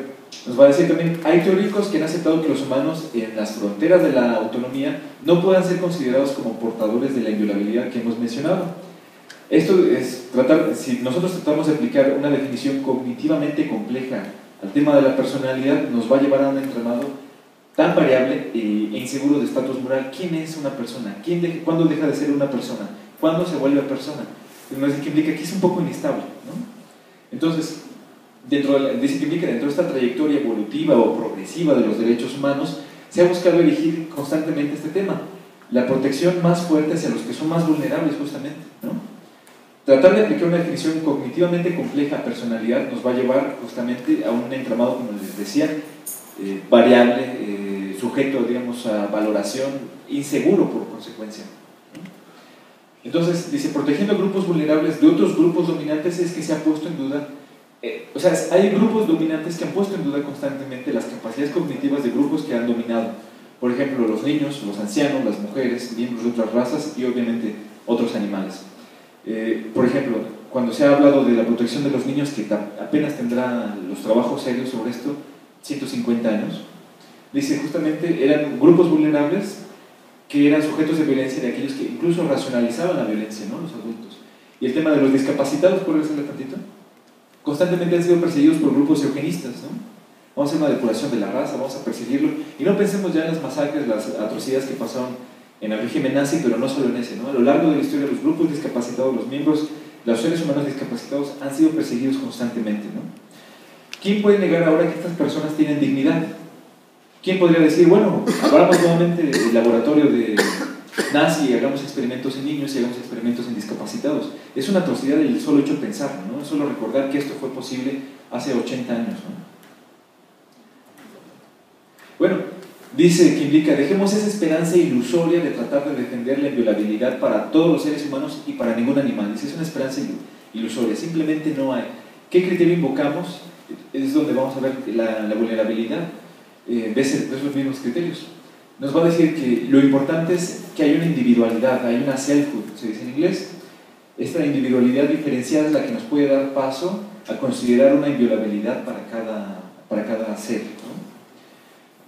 nos va a decir también, hay teóricos que han aceptado que los humanos en las fronteras de la autonomía no puedan ser considerados como portadores de la inviolabilidad que hemos mencionado. Esto es si nosotros tratamos de aplicar una definición cognitivamente compleja al tema de la personalidad, nos va a llevar a un entramado tan variable e inseguro de estatus moral. ¿Quién es una persona? ¿Cuándo deja de ser una persona? ¿Cuándo se vuelve persona? Entonces, que implica que es un poco inestable, ¿no? Entonces, dice que implica dentro de esta trayectoria evolutiva o progresiva de los derechos humanos, se ha buscado elegir constantemente este tema, la protección más fuerte hacia los que son más vulnerables, justamente, ¿no? Tratar de aplicar una definición cognitivamente compleja a personalidad nos va a llevar justamente a un entramado, como les decía, variable, sujeto, digamos, a valoración, inseguro por consecuencia. Entonces, dice, protegiendo a grupos vulnerables de otros grupos dominantes es que se ha puesto en duda, o sea, hay grupos dominantes que han puesto en duda constantemente las capacidades cognitivas de grupos que han dominado. Por ejemplo, los niños, los ancianos, las mujeres, miembros de otras razas y obviamente otros animales. Por ejemplo, cuando se ha hablado de la protección de los niños, que apenas tendrá los trabajos serios sobre esto, 150 años, dice justamente eran grupos vulnerables que eran sujetos de violencia, de aquellos que incluso racionalizaban la violencia, ¿no? Los adultos. Y el tema de los discapacitados, ¿puedo decirle tantito? Constantemente han sido perseguidos por grupos eugenistas, ¿no? Vamos a hacer una depuración de la raza, vamos a perseguirlo, y no pensemos ya en las masacres, las atrocidades que pasaron en el régimen nazi, pero no solo en ese, ¿no? A lo largo de la historia, los grupos discapacitados, los miembros los seres humanos discapacitados han sido perseguidos constantemente, ¿no? ¿Quién puede negar ahora que estas personas tienen dignidad? ¿Quién podría decir, bueno, abramos nuevamente el laboratorio de nazi y hagamos experimentos en niños y hagamos experimentos en discapacitados? Es una atrocidad el solo hecho de pensarlo, ¿no? Solo recordar que esto fue posible hace 80 años, ¿no? Bueno, dice que indica, dejemos esa esperanza ilusoria de tratar de defender la inviolabilidad para todos los seres humanos y para ningún animal. Dice, es una esperanza ilusoria, simplemente no hay. ¿Qué criterio invocamos? Es donde vamos a ver la vulnerabilidad. Ves los mismos criterios. Nos va a decir que lo importante es que hay una individualidad, hay una selfhood, se dice en inglés. Esta individualidad diferenciada es la que nos puede dar paso a considerar una inviolabilidad para cada ser, ¿no?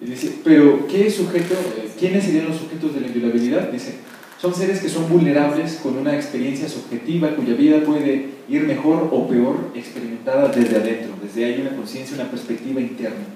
Y dice, pero ¿qué sujeto, quiénes serían los sujetos de la inviolabilidad? Dice, son seres que son vulnerables con una experiencia subjetiva cuya vida puede ir mejor o peor experimentada desde adentro, desde ahí una conciencia, una perspectiva interna.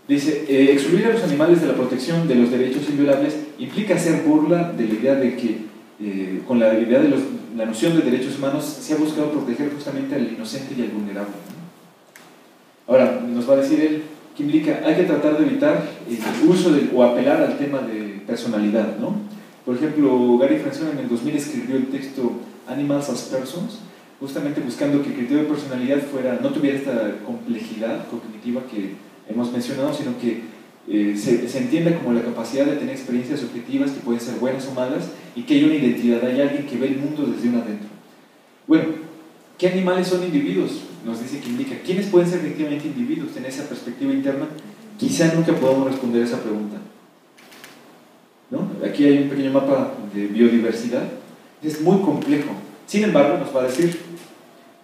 Dice, excluir a los animales de la protección de los derechos inviolables implica hacer burla de la idea de que con la idea de la noción de derechos humanos se ha buscado proteger justamente al inocente y al vulnerable, ¿no? Ahora, nos va a decir él que implica, hay que tratar de evitar el uso o apelar al tema de personalidad, ¿no? Por ejemplo, Gary Francione en el 2000 escribió el texto Animals as Persons, justamente buscando que el criterio de personalidad no tuviera esta complejidad cognitiva que hemos mencionado, sino que se entienda como la capacidad de tener experiencias subjetivas que pueden ser buenas o malas y que hay una identidad, hay alguien que ve el mundo desde un adentro. Bueno, ¿qué animales son individuos? Nos dice que indica, ¿quiénes pueden ser efectivamente individuos en esa perspectiva interna? Quizá nunca podamos responder esa pregunta, ¿no? Aquí hay un pequeño mapa de biodiversidad, es muy complejo. Sin embargo, nos va a decir,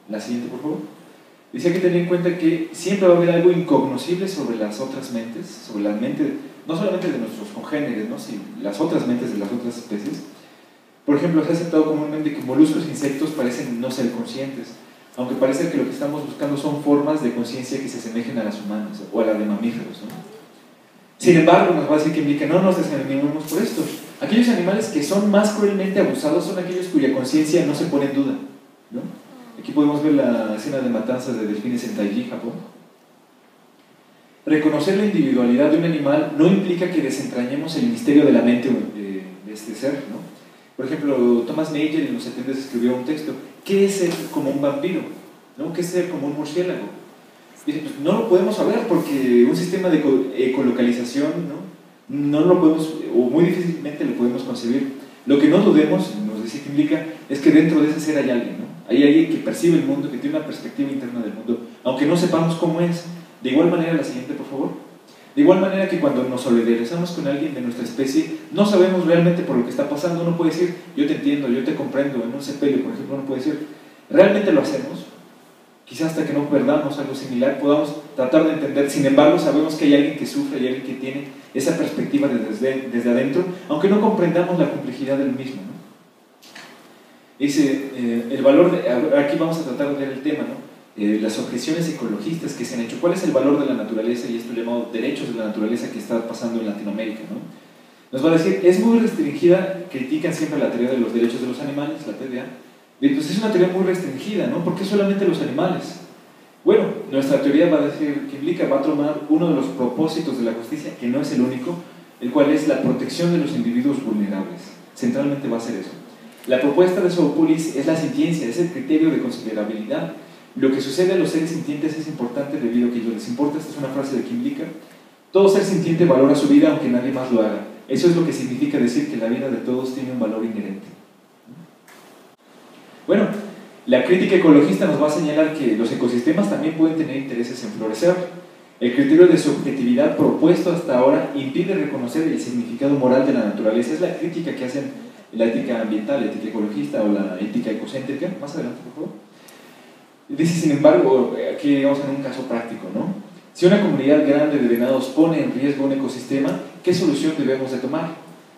la siguiente por favor, dice que tener en cuenta que siempre va a haber algo incognoscible sobre las otras mentes, sobre la mente, no solamente de nuestros congéneres, ¿no? Sino las otras mentes de las otras especies. Por ejemplo, se ha aceptado comúnmente que moluscos e insectos parecen no ser conscientes, aunque parece que lo que estamos buscando son formas de conciencia que se asemejen a las humanas o a las de mamíferos, ¿no? Sin embargo, nos va a decir que implica, no nos desanimemos por esto. Aquellos animales que son más cruelmente abusados son aquellos cuya conciencia no se pone en duda, ¿no? Aquí podemos ver la escena de matanzas de delfines en Taiji, Japón. Reconocer la individualidad de un animal no implica que desentrañemos el misterio de la mente de este ser, ¿no? Por ejemplo, Thomas Mayer en los 70 escribió un texto, ¿qué es ser como un vampiro? ¿No? ¿Qué es ser como un murciélago? Dice, pues no lo podemos saber porque un sistema de ecolocalización, no lo podemos, o muy difícilmente lo podemos concebir. Lo que no dudemos, nos dice que implica, es que dentro de ese ser hay alguien, ¿no? Hay alguien que percibe el mundo, que tiene una perspectiva interna del mundo, aunque no sepamos cómo es. De igual manera, la siguiente, por favor. De igual manera que cuando nos solidarizamos con alguien de nuestra especie, no sabemos realmente por lo que está pasando. Uno puede decir, yo te entiendo, yo te comprendo. En un sepelio, por ejemplo, uno puede decir, ¿realmente lo hacemos? Quizás hasta que no perdamos algo similar, podamos tratar de entender. Sin embargo, sabemos que hay alguien que sufre, hay alguien que tiene esa perspectiva desde adentro, aunque no comprendamos la complejidad del mismo, ¿no? Dice, el valor aquí vamos a tratar de ver el tema, ¿no? Las objeciones ecologistas que se han hecho. ¿Cuál es el valor de la naturaleza y esto llamado derechos de la naturaleza que está pasando en Latinoamérica, ¿no? Nos va a decir, es muy restringida, critican siempre la teoría de los derechos de los animales, la TDA. Entonces es una teoría muy restringida, ¿no? ¿Por qué solamente los animales? Bueno, nuestra teoría va a decir que implica, va a tomar uno de los propósitos de la justicia, que no es el único, el cual es la protección de los individuos vulnerables. Centralmente va a ser eso. La propuesta de Zoopoulos es la sintiencia, es el criterio de considerabilidad. Lo que sucede a los seres sintientes es importante debido a que a ellos les importa. Esta es una frase de Kim Blicker. Todo ser sintiente valora su vida aunque nadie más lo haga. Eso es lo que significa decir que la vida de todos tiene un valor inherente. Bueno, la crítica ecologista nos va a señalar que los ecosistemas también pueden tener intereses en florecer. El criterio de subjetividad propuesto hasta ahora impide reconocer el significado moral de la naturaleza. Es la crítica que hacen la ética ambiental, la ética ecologista o la ética ecocéntrica. Más adelante, por favor. Dice, sin embargo, aquí vamos a un caso práctico, ¿no? Si una comunidad grande de venados pone en riesgo un ecosistema, ¿qué solución debemos de tomar?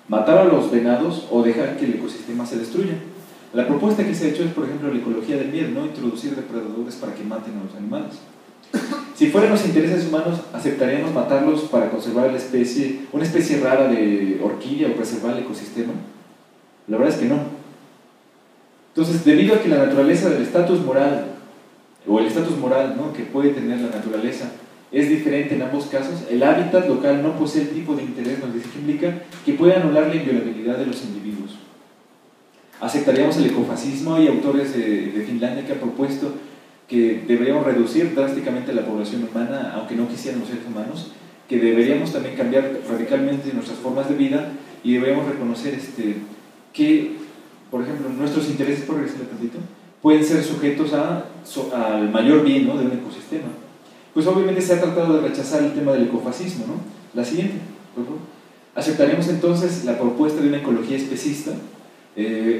¿Matar a los venados o dejar que el ecosistema se destruya? La propuesta que se ha hecho es, por ejemplo, la ecología del miedo, ¿no? Introducir depredadores para que maten a los animales. Si fueran los intereses humanos, ¿aceptaríamos matarlos para conservar la especie, una especie rara de orquídea o preservar el ecosistema? La verdad es que no. Entonces, debido a que la naturaleza del estatus moral, o el estatus moral, ¿no?, que puede tener la naturaleza, es diferente en ambos casos, el hábitat local no posee el tipo de interés, nos dice implica que puede anular la inviolabilidad de los individuos. Aceptaríamos el ecofascismo. Hay autores de Finlandia que han propuesto que deberíamos reducir drásticamente la población humana, aunque no quisieran los seres humanos, que deberíamos también cambiar radicalmente nuestras formas de vida y deberíamos reconocer que, por ejemplo, nuestros intereses, por regresar tantito, pueden ser sujetos al mayor bien, ¿no?, de un ecosistema. Pues obviamente se ha tratado de rechazar el tema del ecofascismo, ¿no? La siguiente, por favor. Aceptaremos entonces la propuesta de una ecología especista,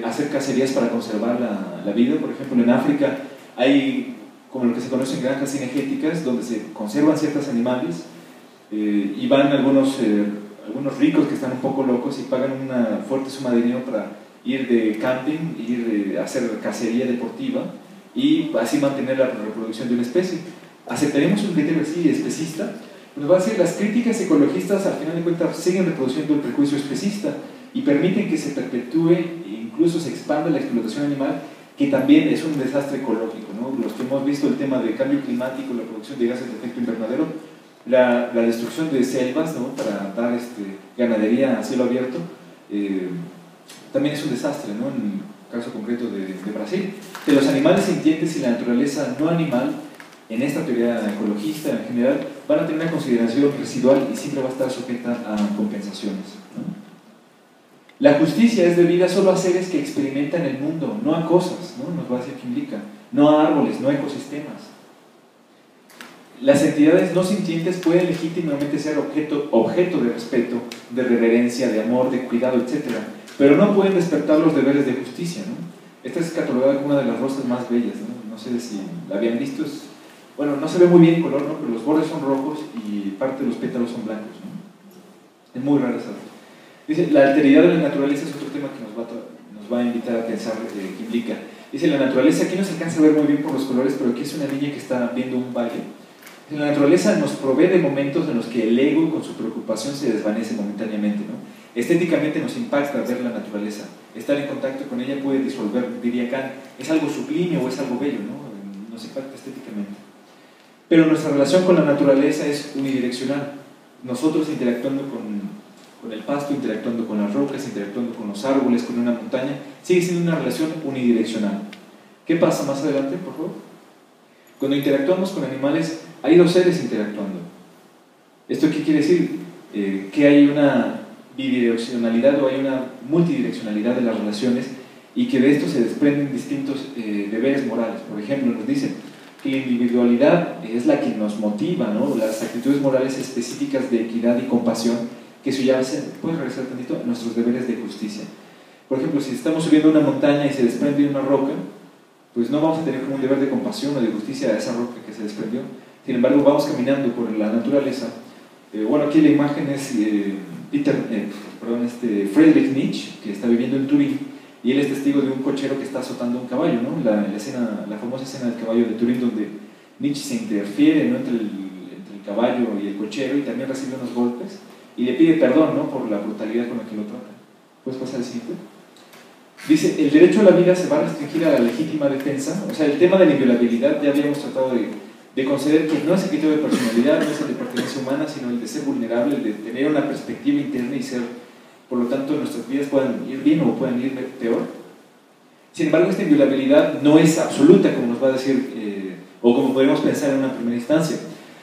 hacer cacerías para conservar la vida. Por ejemplo, en África hay como lo que se conocen granjas cinegéticas, donde se conservan ciertos animales, y van algunos ricos que están un poco locos y pagan una fuerte suma de dinero para ir de camping, ir a hacer cacería deportiva y así mantener la reproducción de una especie. ¿Aceptaremos un criterio así especista? Nos va a decir, las críticas ecologistas al final de cuentas siguen reproduciendo el prejuicio especista y permiten que se perpetúe e incluso se expanda la explotación animal, que también es un desastre ecológico, ¿no? Los que hemos visto el tema del cambio climático, la producción de gases de efecto invernadero, la destrucción de selvas, ¿no?, para dar ganadería a cielo abierto, también es un desastre, ¿no?, en el caso concreto de Brasil. Que los animales sintientes y la naturaleza no animal, en esta teoría ecologista en general, van a tener una consideración residual y siempre va a estar sujeta a compensaciones, ¿no? La justicia es debida solo a seres que experimentan el mundo, no a cosas, ¿no?, nos va a decir que implica, no a árboles, no a ecosistemas. Las entidades no sintientes pueden legítimamente ser objeto de respeto, de reverencia, de amor, de cuidado, etc., pero no pueden despertar los deberes de justicia, ¿no? Esta es catalogada como una de las rosas más bellas, ¿no? No sé si la habían visto, bueno, no se ve muy bien el color, ¿no?, pero los bordes son rojos y parte de los pétalos son blancos, ¿no? Es muy rara esa rosa. Dice, la alteridad de la naturaleza es otro tema que nos va a invitar a pensar qué implica. Dice, la naturaleza, aquí no se alcanza a ver muy bien por los colores, pero aquí es una niña que está viendo un baile. La naturaleza nos provee de momentos en los que el ego con su preocupación se desvanece momentáneamente, ¿no? Estéticamente nos impacta ver la naturaleza, estar en contacto con ella puede disolver, diría Kant, es algo sublime o es algo bello, ¿no? Nos impacta estéticamente. Pero nuestra relación con la naturaleza es unidireccional. Nosotros interactuando con el pasto, interactuando con las rocas, interactuando con los árboles, con una montaña, sigue siendo una relación unidireccional. ¿Qué pasa más adelante, por favor? Cuando interactuamos con animales, hay dos seres interactuando. ¿Esto qué quiere decir? Que hay una bidireccionalidad o hay una multidireccionalidad de las relaciones y que de esto se desprenden distintos deberes morales. Por ejemplo, nos dicen que la individualidad es la que nos motiva, ¿no?, las actitudes morales específicas de equidad y compasión que subyacen, ¿puedes regresar tantito?, a nuestros deberes de justicia. Por ejemplo, si estamos subiendo una montaña y se desprende una roca, pues no vamos a tener como un deber de compasión o de justicia a esa roca que se desprendió. Sin embargo, vamos caminando por la naturaleza. Bueno, aquí la imagen es Friedrich Nietzsche, que está viviendo en Turín, y él es testigo de un cochero que está azotando un caballo, ¿no? La famosa escena del caballo de Turín, donde Nietzsche se interfiere, ¿no?, entre el caballo y el cochero, y también recibe unos golpes, y le pide perdón, ¿no?, por la brutalidad con la que lo trata. ¿Puedes pasar al siguiente? Dice, el derecho a la vida se va a restringir a la legítima defensa. O sea, el tema de la inviolabilidad ya habíamos tratado de conceder que no es el criterio de personalidad, no es el de pertenencia humana, sino el de ser vulnerable, el de tener una perspectiva interna y ser, por lo tanto, nuestras vidas puedan ir bien o puedan ir peor. Sin embargo, esta inviolabilidad no es absoluta, como nos va a decir, o como podemos pensar en una primera instancia,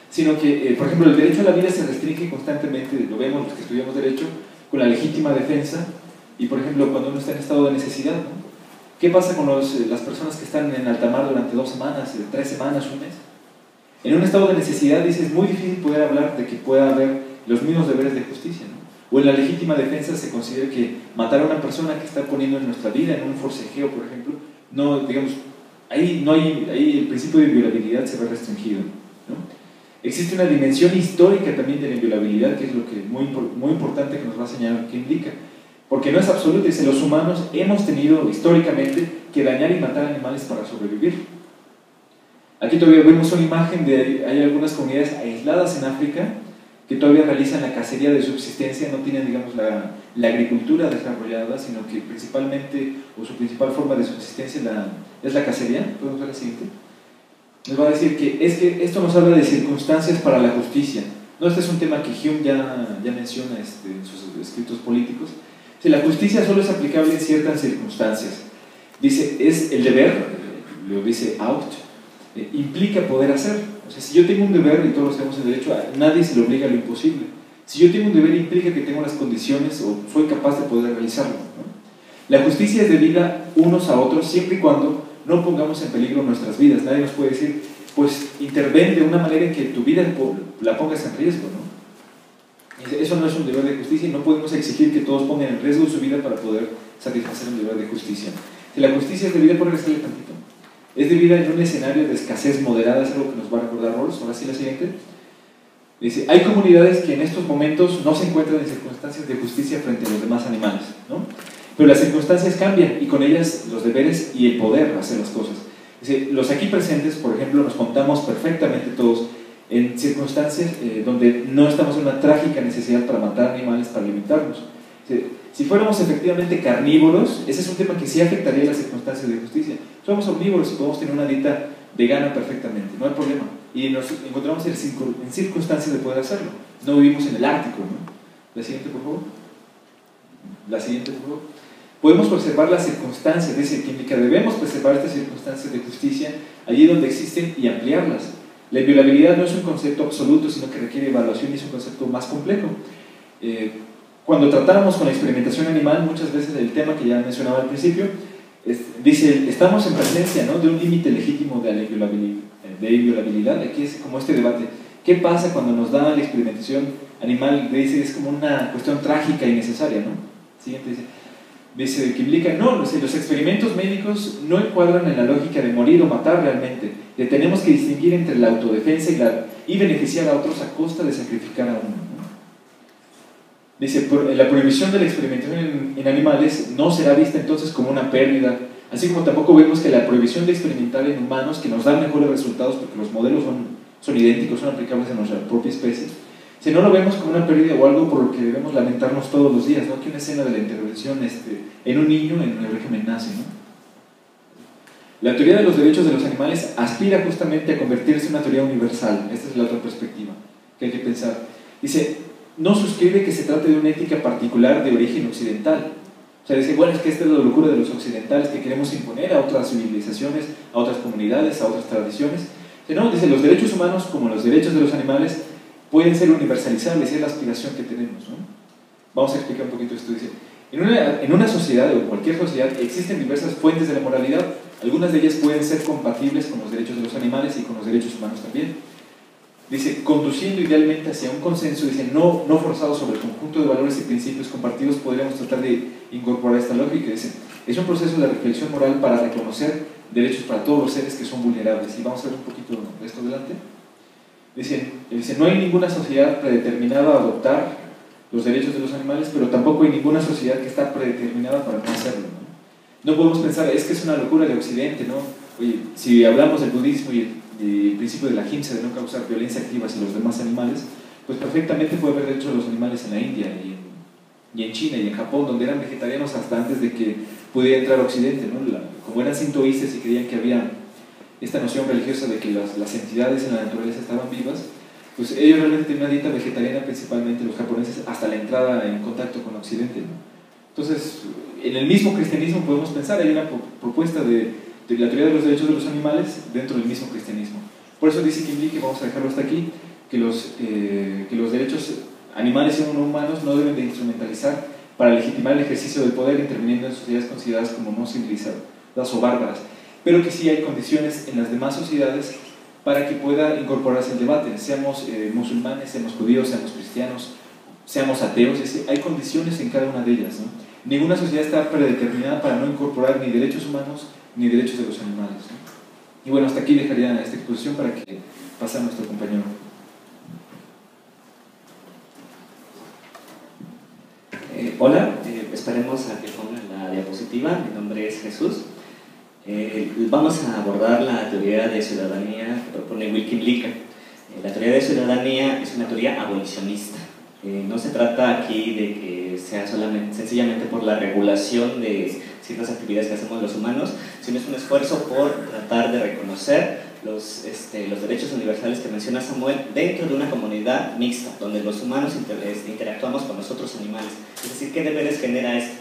sino que, por ejemplo, el derecho a la vida se restringe constantemente, lo vemos los que estudiamos derecho, con la legítima defensa, y por ejemplo, cuando uno está en estado de necesidad, ¿no? ¿Qué pasa con las personas que están en alta mar durante 2 semanas, 3 semanas, un mes? En un estado de necesidad, dice, es muy difícil poder hablar de que pueda haber los mismos deberes de justicia, ¿no? O en la legítima defensa se considera que matar a una persona que está poniendo en nuestra vida, en un forcejeo, por ejemplo, no, digamos, ahí el principio de inviolabilidad se ve restringido, ¿no? Existe una dimensión histórica también de la inviolabilidad, que es lo que muy importante que nos va a señalar qué implica. Porque no es absoluto, dice, los humanos hemos tenido históricamente que dañar y matar animales para sobrevivir. Aquí todavía vemos una imagen hay algunas comunidades aisladas en África que todavía realizan la cacería de subsistencia, no tienen, digamos, la agricultura desarrollada, sino que principalmente, o su principal forma de subsistencia es la cacería. ¿Podemos ver la siguiente? Nos va a decir que esto nos habla de circunstancias para la justicia. No, este es un tema que Hume ya menciona en sus escritos políticos. Si la justicia solo es aplicable en ciertas circunstancias, dice, es el deber, lo dice Out, implica poder hacer. O sea, si yo tengo un deber, y todos tenemos el derecho, a nadie se le obliga a lo imposible. Si yo tengo un deber, implica que tengo las condiciones o soy capaz de poder realizarlo, ¿no? La justicia es debida unos a otros siempre y cuando no pongamos en peligro nuestras vidas. Nadie nos puede decir, pues interven de una manera en que tu vida la pongas en riesgo, ¿no? Eso no es un deber de justicia y no podemos exigir que todos pongan en riesgo su vida para poder satisfacer un deber de justicia. Si la justicia es debida, por regresarle tantito, es debida en un escenario de escasez moderada, es algo que nos va a recordar Rawls. Ahora sí, la siguiente. Dice, hay comunidades que en estos momentos no se encuentran en circunstancias de justicia frente a los demás animales, ¿no? Pero las circunstancias cambian y con ellas los deberes y el poder hacer las cosas. Dice, los aquí presentes, por ejemplo, nos contamos perfectamente todos en circunstancias donde no estamos en una trágica necesidad para matar animales para alimentarnos. Dice, si fuéramos efectivamente carnívoros, ese es un tema que sí afectaría las circunstancias de justicia. Somos omnívoros y podemos tener una dieta vegana perfectamente, no hay problema. Y nos encontramos en circunstancias de poder hacerlo. No vivimos en el Ártico, ¿no? La siguiente, por favor. La siguiente, por favor. Podemos preservar las circunstancias, dice que indica, debemos preservar estas circunstancias de justicia allí donde existen y ampliarlas. La inviolabilidad no es un concepto absoluto, sino que requiere evaluación y es un concepto más complejo. Cuando tratamos con la experimentación animal, muchas veces el tema que ya mencionaba al principio, dice, estamos en presencia, ¿no?, de un límite legítimo de inviolabilidad. Aquí es como este debate. ¿Qué pasa cuando nos da la experimentación animal? Dice, es como una cuestión trágica y necesaria, ¿no? Siguiente dice que implica, no, los experimentos médicos no encuadran en la lógica de morir o matar realmente. Tenemos que distinguir entre la autodefensa y beneficiar a otros a costa de sacrificar a uno, ¿no? Dice, la prohibición de la experimentación en animales no será vista entonces como una pérdida, así como tampoco vemos que la prohibición de experimentar en humanos, que nos dan mejores resultados porque los modelos son idénticos, son aplicables a nuestra propia especie, si no lo vemos como una pérdida o algo por lo que debemos lamentarnos todos los días, ¿no? Aquí una escena de la intervención en un niño en el régimen nazi, ¿no? La teoría de los derechos de los animales aspira justamente a convertirse en una teoría universal. Esta es la otra perspectiva que hay que pensar. Dice, no suscribe que se trate de una ética particular de origen occidental. O sea, dice, bueno, es que esta es la locura de los occidentales que queremos imponer a otras civilizaciones, a otras comunidades, a otras tradiciones. No, dice, los derechos humanos, como los derechos de los animales, pueden ser universalizables, es la aspiración que tenemos, ¿no? Vamos a explicar un poquito esto. Dice, en una sociedad, o en cualquier sociedad, existen diversas fuentes de la moralidad. Algunas de ellas pueden ser compatibles con los derechos de los animales y con los derechos humanos también. Dice, conduciendo idealmente hacia un consenso, dice, no forzado sobre el conjunto de valores y principios compartidos, podríamos tratar de incorporar esta lógica. Dice, es un proceso de reflexión moral para reconocer derechos para todos los seres que son vulnerables. Y vamos a ver un poquito de esto adelante. Dice, no hay ninguna sociedad predeterminada a adoptar los derechos de los animales, pero tampoco hay ninguna sociedad que está predeterminada para no hacerlo, ¿no? No podemos pensar, es que es una locura de Occidente, ¿no? Oye, si hablamos del budismo y el principio de la ahimsa, de no causar violencia activa hacia los demás animales, pues perfectamente puede haber derechos de los animales en la India y en China y en Japón, donde eran vegetarianos hasta antes de que pudiera entrar a Occidente, ¿no? Como eran sintoístas y creían que había esta noción religiosa de que las entidades en la naturaleza estaban vivas, pues ellos realmente tenían una dieta vegetariana, principalmente los japoneses, hasta la entrada en contacto con Occidente, ¿no? Entonces, en el mismo cristianismo podemos pensar, hay una propuesta de la teoría de los derechos de los animales dentro del mismo cristianismo. Por eso dice Kim Lee, que vamos a dejarlo hasta aquí, que los derechos animales y no humanos no deben de instrumentalizar para legitimar el ejercicio del poder interviniendo en sociedades consideradas como no civilizadas o bárbaras, pero que sí hay condiciones en las demás sociedades para que pueda incorporarse al debate, seamos musulmanes, seamos judíos, seamos cristianos, seamos ateos, hay condiciones en cada una de ellas, ¿no? Ninguna sociedad está predeterminada para no incorporar ni derechos humanos ni derechos de los animales, ¿no? Y bueno, hasta aquí dejaría esta exposición para que pase a nuestro compañero. Hola, esperemos a que pongan la diapositiva. Mi nombre es Jesús. Vamos a abordar la teoría de ciudadanía que propone Wilkin Licker. La teoría de ciudadanía es una teoría abolicionista. No se trata aquí de que sea sencillamente por la regulación de ciertas actividades que hacemos los humanos, sino es un esfuerzo por tratar de reconocer los derechos universales que menciona Samuel dentro de una comunidad mixta, donde los humanos interactuamos con los otros animales. Es decir, ¿qué deberes genera esto?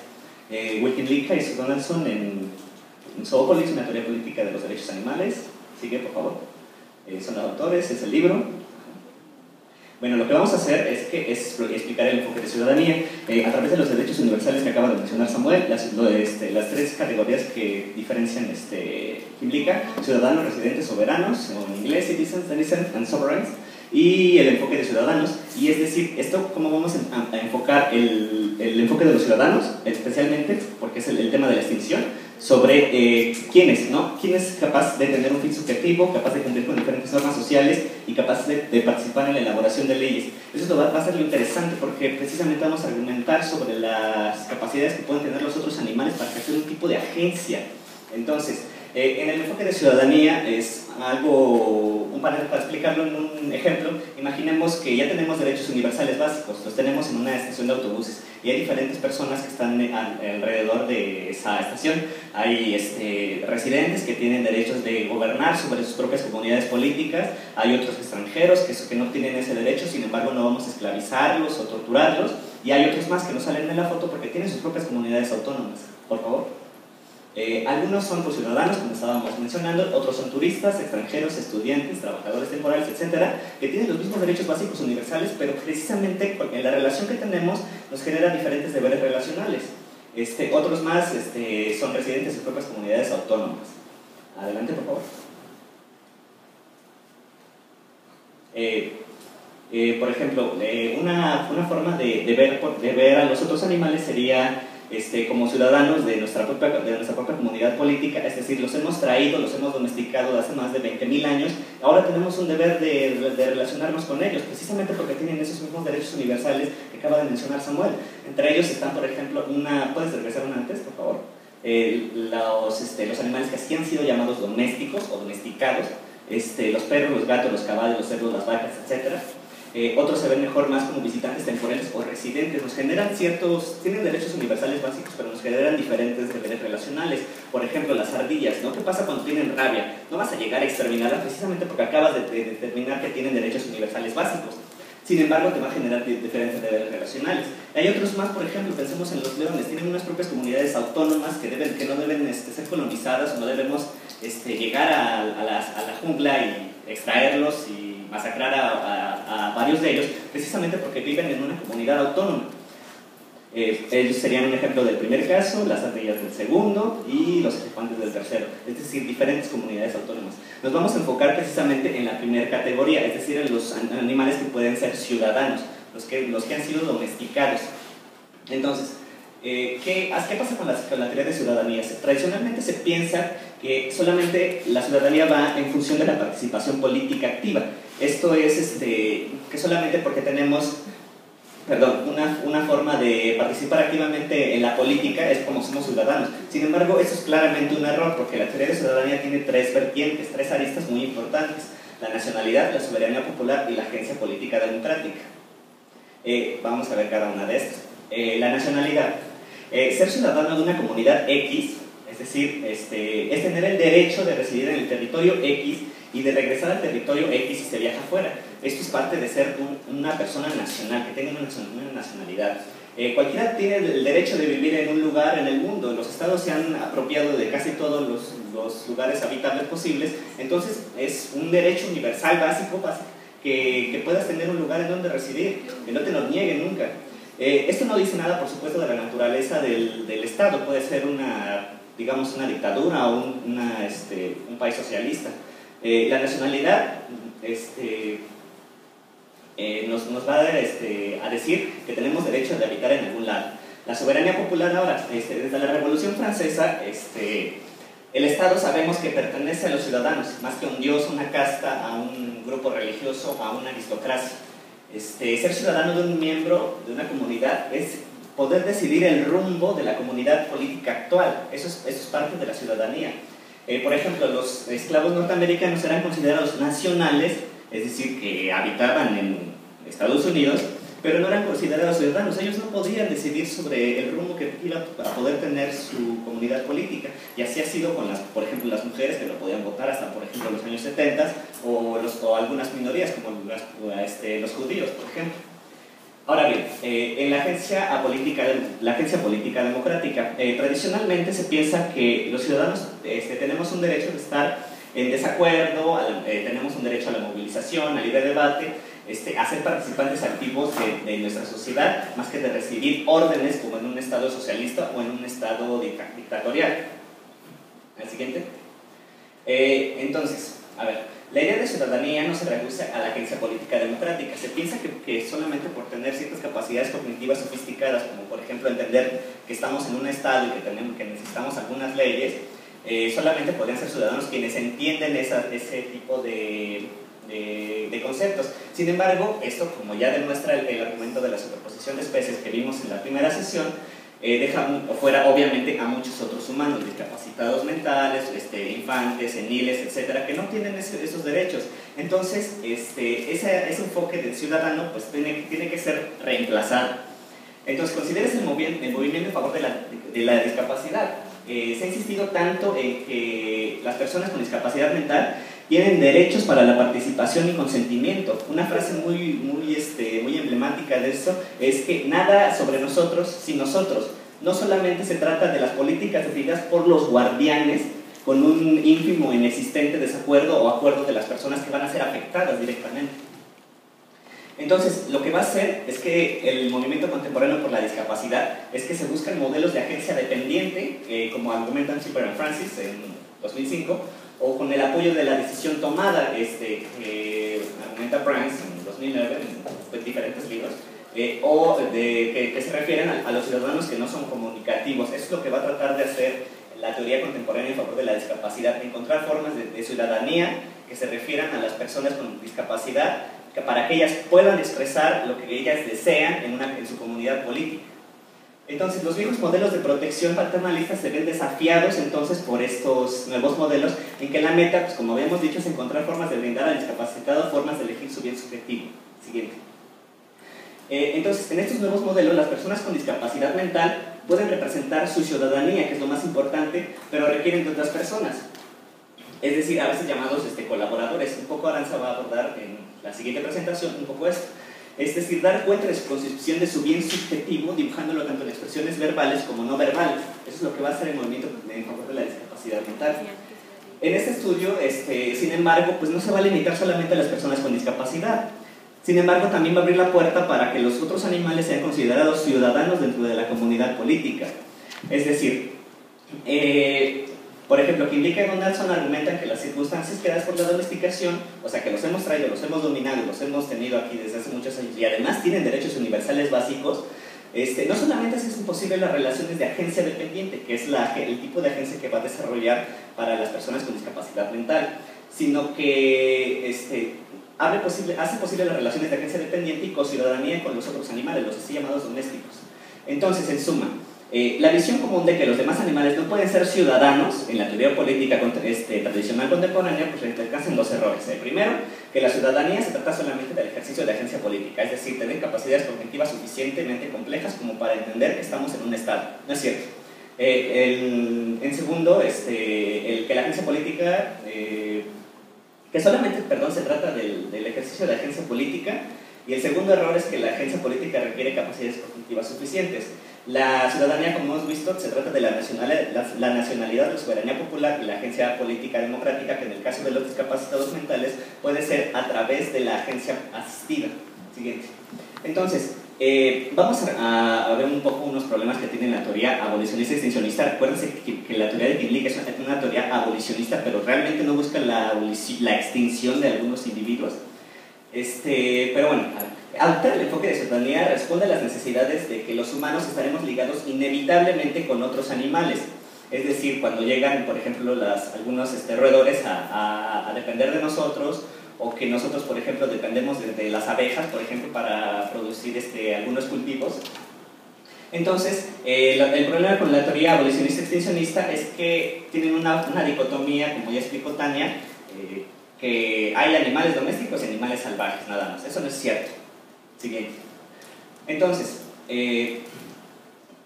Wilkin Lica y Sue Donaldson en Zoopolis, una teoría política de los derechos animales. Sigue, por favor. Son los autores, es el libro. Bueno, lo que vamos a hacer es explicar el enfoque de ciudadanía a través de los derechos universales que acaba de mencionar Samuel, las tres categorías que diferencian implica ciudadanos, residentes, soberanos, o en inglés citizens, denizens and sovereigns, y el enfoque de ciudadanos. Y es decir, esto cómo vamos a enfocar el enfoque de los ciudadanos, especialmente porque es el tema de la extinción, sobre quién es capaz de tener un fin subjetivo, capaz de cumplir con diferentes normas sociales y capaz de participar en la elaboración de leyes. Eso va a ser lo interesante porque precisamente vamos a argumentar sobre las capacidades que pueden tener los otros animales para ejercer un tipo de agencia. Entonces, en el enfoque de ciudadanía es un panel para explicarlo en un ejemplo. Imaginemos que ya tenemos derechos universales básicos, los tenemos en una estación de autobuses y hay diferentes personas que están alrededor de esa estación. Hay residentes que tienen derechos de gobernar sobre sus propias comunidades políticas, hay otros extranjeros que no tienen ese derecho, sin embargo no vamos a esclavizarlos o torturarlos, y hay otros más que no salen en la foto porque tienen sus propias comunidades autónomas. Por favor. Algunos son ciudadanos, como estábamos mencionando, otros son turistas, extranjeros, estudiantes, trabajadores temporales, etcétera, que tienen los mismos derechos básicos universales, pero precisamente en la relación que tenemos nos genera diferentes deberes relacionales. Otros más son residentes de sus propias comunidades autónomas. Adelante, por favor. Por ejemplo, una forma de ver a los otros animales sería como ciudadanos de nuestra propia comunidad política, es decir, los hemos traído, los hemos domesticado de hace más de 20.000 años, ahora tenemos un deber de relacionarnos con ellos, precisamente porque tienen esos mismos derechos universales que acaba de mencionar Samuel. Entre ellos están, por ejemplo, ¿puedes regresar una antes, por favor? Los animales que así han sido llamados domésticos o domesticados, los perros, los gatos, los caballos, los cerdos, las vacas, etcétera. Otros se ven mejor más como visitantes temporales o residentes. Nos generan tienen derechos universales básicos, pero nos generan diferentes deberes relacionales. Por ejemplo, las ardillas, ¿no? ¿Qué pasa cuando tienen rabia? No vas a llegar a exterminarlas precisamente porque acabas de determinar que tienen derechos universales básicos. Sin embargo, te va a generar diferentes deberes relacionales. Hay otros más, por ejemplo, pensemos en los leones. Tienen unas propias comunidades autónomas que no deben ser colonizadas, o no debemos llegar a la jungla y extraerlos y masacrar a varios de ellos, precisamente porque viven en una comunidad autónoma. Ellos serían un ejemplo del primer caso, las ardillas del segundo y los elefantes del tercero, es decir, diferentes comunidades autónomas. Nos vamos a enfocar precisamente en la primera categoría, es decir, en los animales que pueden ser ciudadanos, los que han sido domesticados. Entonces, ¿qué pasa con la teoría de ciudadanía? Tradicionalmente se piensa que solamente la ciudadanía va en función de la participación política activa. Esto es que solamente porque tenemos una forma de participar activamente en la política es como somos ciudadanos. Sin embargo, eso es claramente un error, porque la teoría de ciudadanía tiene tres vertientes, tres aristas muy importantes: la nacionalidad, la soberanía popular y la agencia política democrática. Vamos a ver cada una de estas. La nacionalidad. Ser ciudadano de una comunidad X, es decir, es tener el derecho de residir en el territorio X y de regresar al territorio X si se viaja afuera. Esto es parte de ser una persona nacional, que tenga una nacionalidad. Cualquiera tiene el derecho de vivir en un lugar en el mundo. Los estados se han apropiado de casi todos los lugares habitables posibles, entonces es un derecho universal básico que puedas tener un lugar en donde residir, que no te lo nieguen nunca. Esto no dice nada, por supuesto, de la naturaleza del Estado. Puede ser una dictadura o un país socialista. La nacionalidad nos va a decir que tenemos derecho de habitar en algún lado. La soberanía popular ahora, desde la Revolución Francesa, el Estado sabemos que pertenece a los ciudadanos, más que a un dios, a una casta, a un grupo religioso, a una aristocracia. Ser ciudadano de un miembro de una comunidad es poder decidir el rumbo de la comunidad política actual. Eso es parte de la ciudadanía. Por ejemplo, los esclavos norteamericanos eran considerados nacionales es decir, que habitaban en Estados Unidos, pero no eran considerados ciudadanos. Ellos no podían decidir sobre el rumbo que iba a poder tener su comunidad política. Y así ha sido con, por ejemplo, las mujeres, que no podían votar hasta, por ejemplo, los años 70, o algunas minorías, como los judíos, por ejemplo. Ahora bien, en la Agencia Política Democrática, tradicionalmente se piensa que los ciudadanos tenemos un derecho de estar en desacuerdo, tenemos un derecho a la movilización, al libre debate, a ser participantes activos de nuestra sociedad, más que de recibir órdenes como en un estado socialista o en un estado dictatorial. ¿El siguiente? Entonces, a ver, la idea de ciudadanía no se reduce a la Agencia Política Democrática. Se piensa que solamente por tener ciertas capacidades cognitivas sofisticadas, como por ejemplo entender que estamos en un estado y que necesitamos algunas leyes, solamente podrían ser ciudadanos quienes entienden ese tipo de conceptos. Sin embargo, esto, como ya demuestra el argumento de la superposición de especies que vimos en la primera sesión, deja fuera obviamente a muchos otros humanos, discapacitados mentales, infantes, seniles, etcétera, que no tienen esos derechos. Entonces, ese enfoque del ciudadano pues tiene que ser reemplazado. Entonces, consideres el movimiento en favor de la discapacidad. Se ha insistido tanto en que las personas con discapacidad mental tienen derechos para la participación y consentimiento. Una frase muy emblemática de eso es que nada sobre nosotros sin nosotros. No solamente se trata de las políticas definidas por los guardianes con un ínfimo e inexistente desacuerdo o acuerdo de las personas que van a ser afectadas directamente. Entonces, lo que va a hacer es que el movimiento contemporáneo por la discapacidad es que se buscan modelos de agencia dependiente, como argumentan Zipper y Francis en 2005, o con el apoyo de la decisión tomada, argumenta Brands en 2009, en diferentes libros, que se refieren a los ciudadanos que no son comunicativos. Eso es lo que va a tratar de hacer la teoría contemporánea en favor de la discapacidad, encontrar formas de ciudadanía que se refieran a las personas con discapacidad, para que ellas puedan expresar lo que ellas desean en su comunidad política. Entonces, los viejos modelos de protección paternalista se ven desafiados entonces por estos nuevos modelos, en que la meta, pues como habíamos dicho, es encontrar formas de brindar al discapacitado formas de elegir su bien subjetivo. Siguiente. Entonces, en estos nuevos modelos, las personas con discapacidad mental pueden representar su ciudadanía, que es lo más importante, pero requieren de otras personas. Es decir, a veces llamados colaboradores. Un poco Aranza va a abordar en la siguiente presentación un poco esto. Es decir, dar cuenta de su concepción de su bien subjetivo, dibujándolo tanto en expresiones verbales como no verbales. Eso es lo que va a hacer el movimiento en favor de la discapacidad mental. En este estudio, sin embargo, pues no se va a limitar solamente a las personas con discapacidad. Sin embargo, también va a abrir la puerta para que los otros animales sean considerados ciudadanos dentro de la comunidad política. Es decir, por ejemplo, Kindika y Donaldson argumentan que las circunstancias creadas por la domesticación, o sea que los hemos traído, los hemos dominado, los hemos tenido aquí desde hace muchos años y además tienen derechos universales básicos, no solamente es imposible las relaciones de agencia dependiente, que es el tipo de agencia que va a desarrollar para las personas con discapacidad mental, sino que hace posible las relaciones de agencia dependiente y cociudadanía con los otros animales, los así llamados domésticos. Entonces, en suma, la visión común de que los demás animales no pueden ser ciudadanos en la teoría política tradicional contemporánea, pues alcanzan dos errores. El primero, que la ciudadanía se trata solamente del ejercicio de agencia política, es decir, tener capacidades cognitivas suficientemente complejas como para entender que estamos en un estado. No es cierto. En segundo, que la agencia política, que solamente, se trata del ejercicio de agencia política. Y el segundo error es que la agencia política requiere capacidades cognitivas suficientes. La ciudadanía, como hemos visto, se trata de la nacionalidad, la soberanía popular y la agencia política democrática, que en el caso de los discapacitados mentales puede ser a través de la agencia asistida. Siguiente. Entonces, vamos a ver un poco unos problemas que tiene la teoría abolicionista y extincionista. Recuérdense que la teoría de Kinlick es una teoría abolicionista, pero realmente no busca la extinción de algunos individuos. Pero bueno, adoptar el enfoque de ciudadanía responde a las necesidades de que los humanos estaremos ligados inevitablemente con otros animales. Es decir, cuando llegan, por ejemplo, algunos roedores a depender de nosotros, o que nosotros, por ejemplo, dependemos de las abejas, por ejemplo, para producir algunos cultivos. Entonces, el problema con la teoría abolicionista extincionista es que tienen una dicotomía, como ya explicó Tania, que hay animales domésticos y animales salvajes, nada más. Eso no es cierto. Siguiente. Entonces,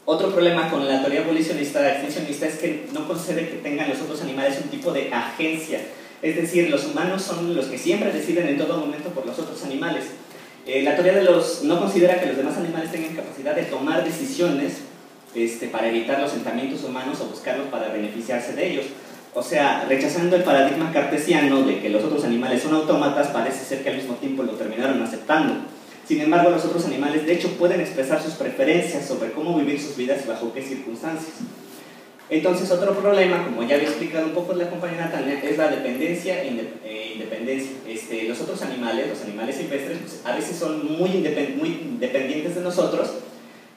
otro problema con la teoría abolicionista, extincionista, es que no concede que tengan los otros animales un tipo de agencia. Es decir, los humanos son los que siempre deciden en todo momento por los otros animales. La teoría no considera que los demás animales tengan capacidad de tomar decisiones para evitar los asentamientos humanos o buscarlos para beneficiarse de ellos. O sea, rechazando el paradigma cartesiano de que los otros animales son autómatas, parece ser que al mismo tiempo lo terminaron aceptando. Sin embargo, los otros animales de hecho pueden expresar sus preferencias sobre cómo vivir sus vidas y bajo qué circunstancias. Entonces, otro problema, como ya había explicado un poco la compañera Tania, es la dependencia e independencia. Los otros animales, los animales silvestres, pues, a veces son muy dependientes de nosotros.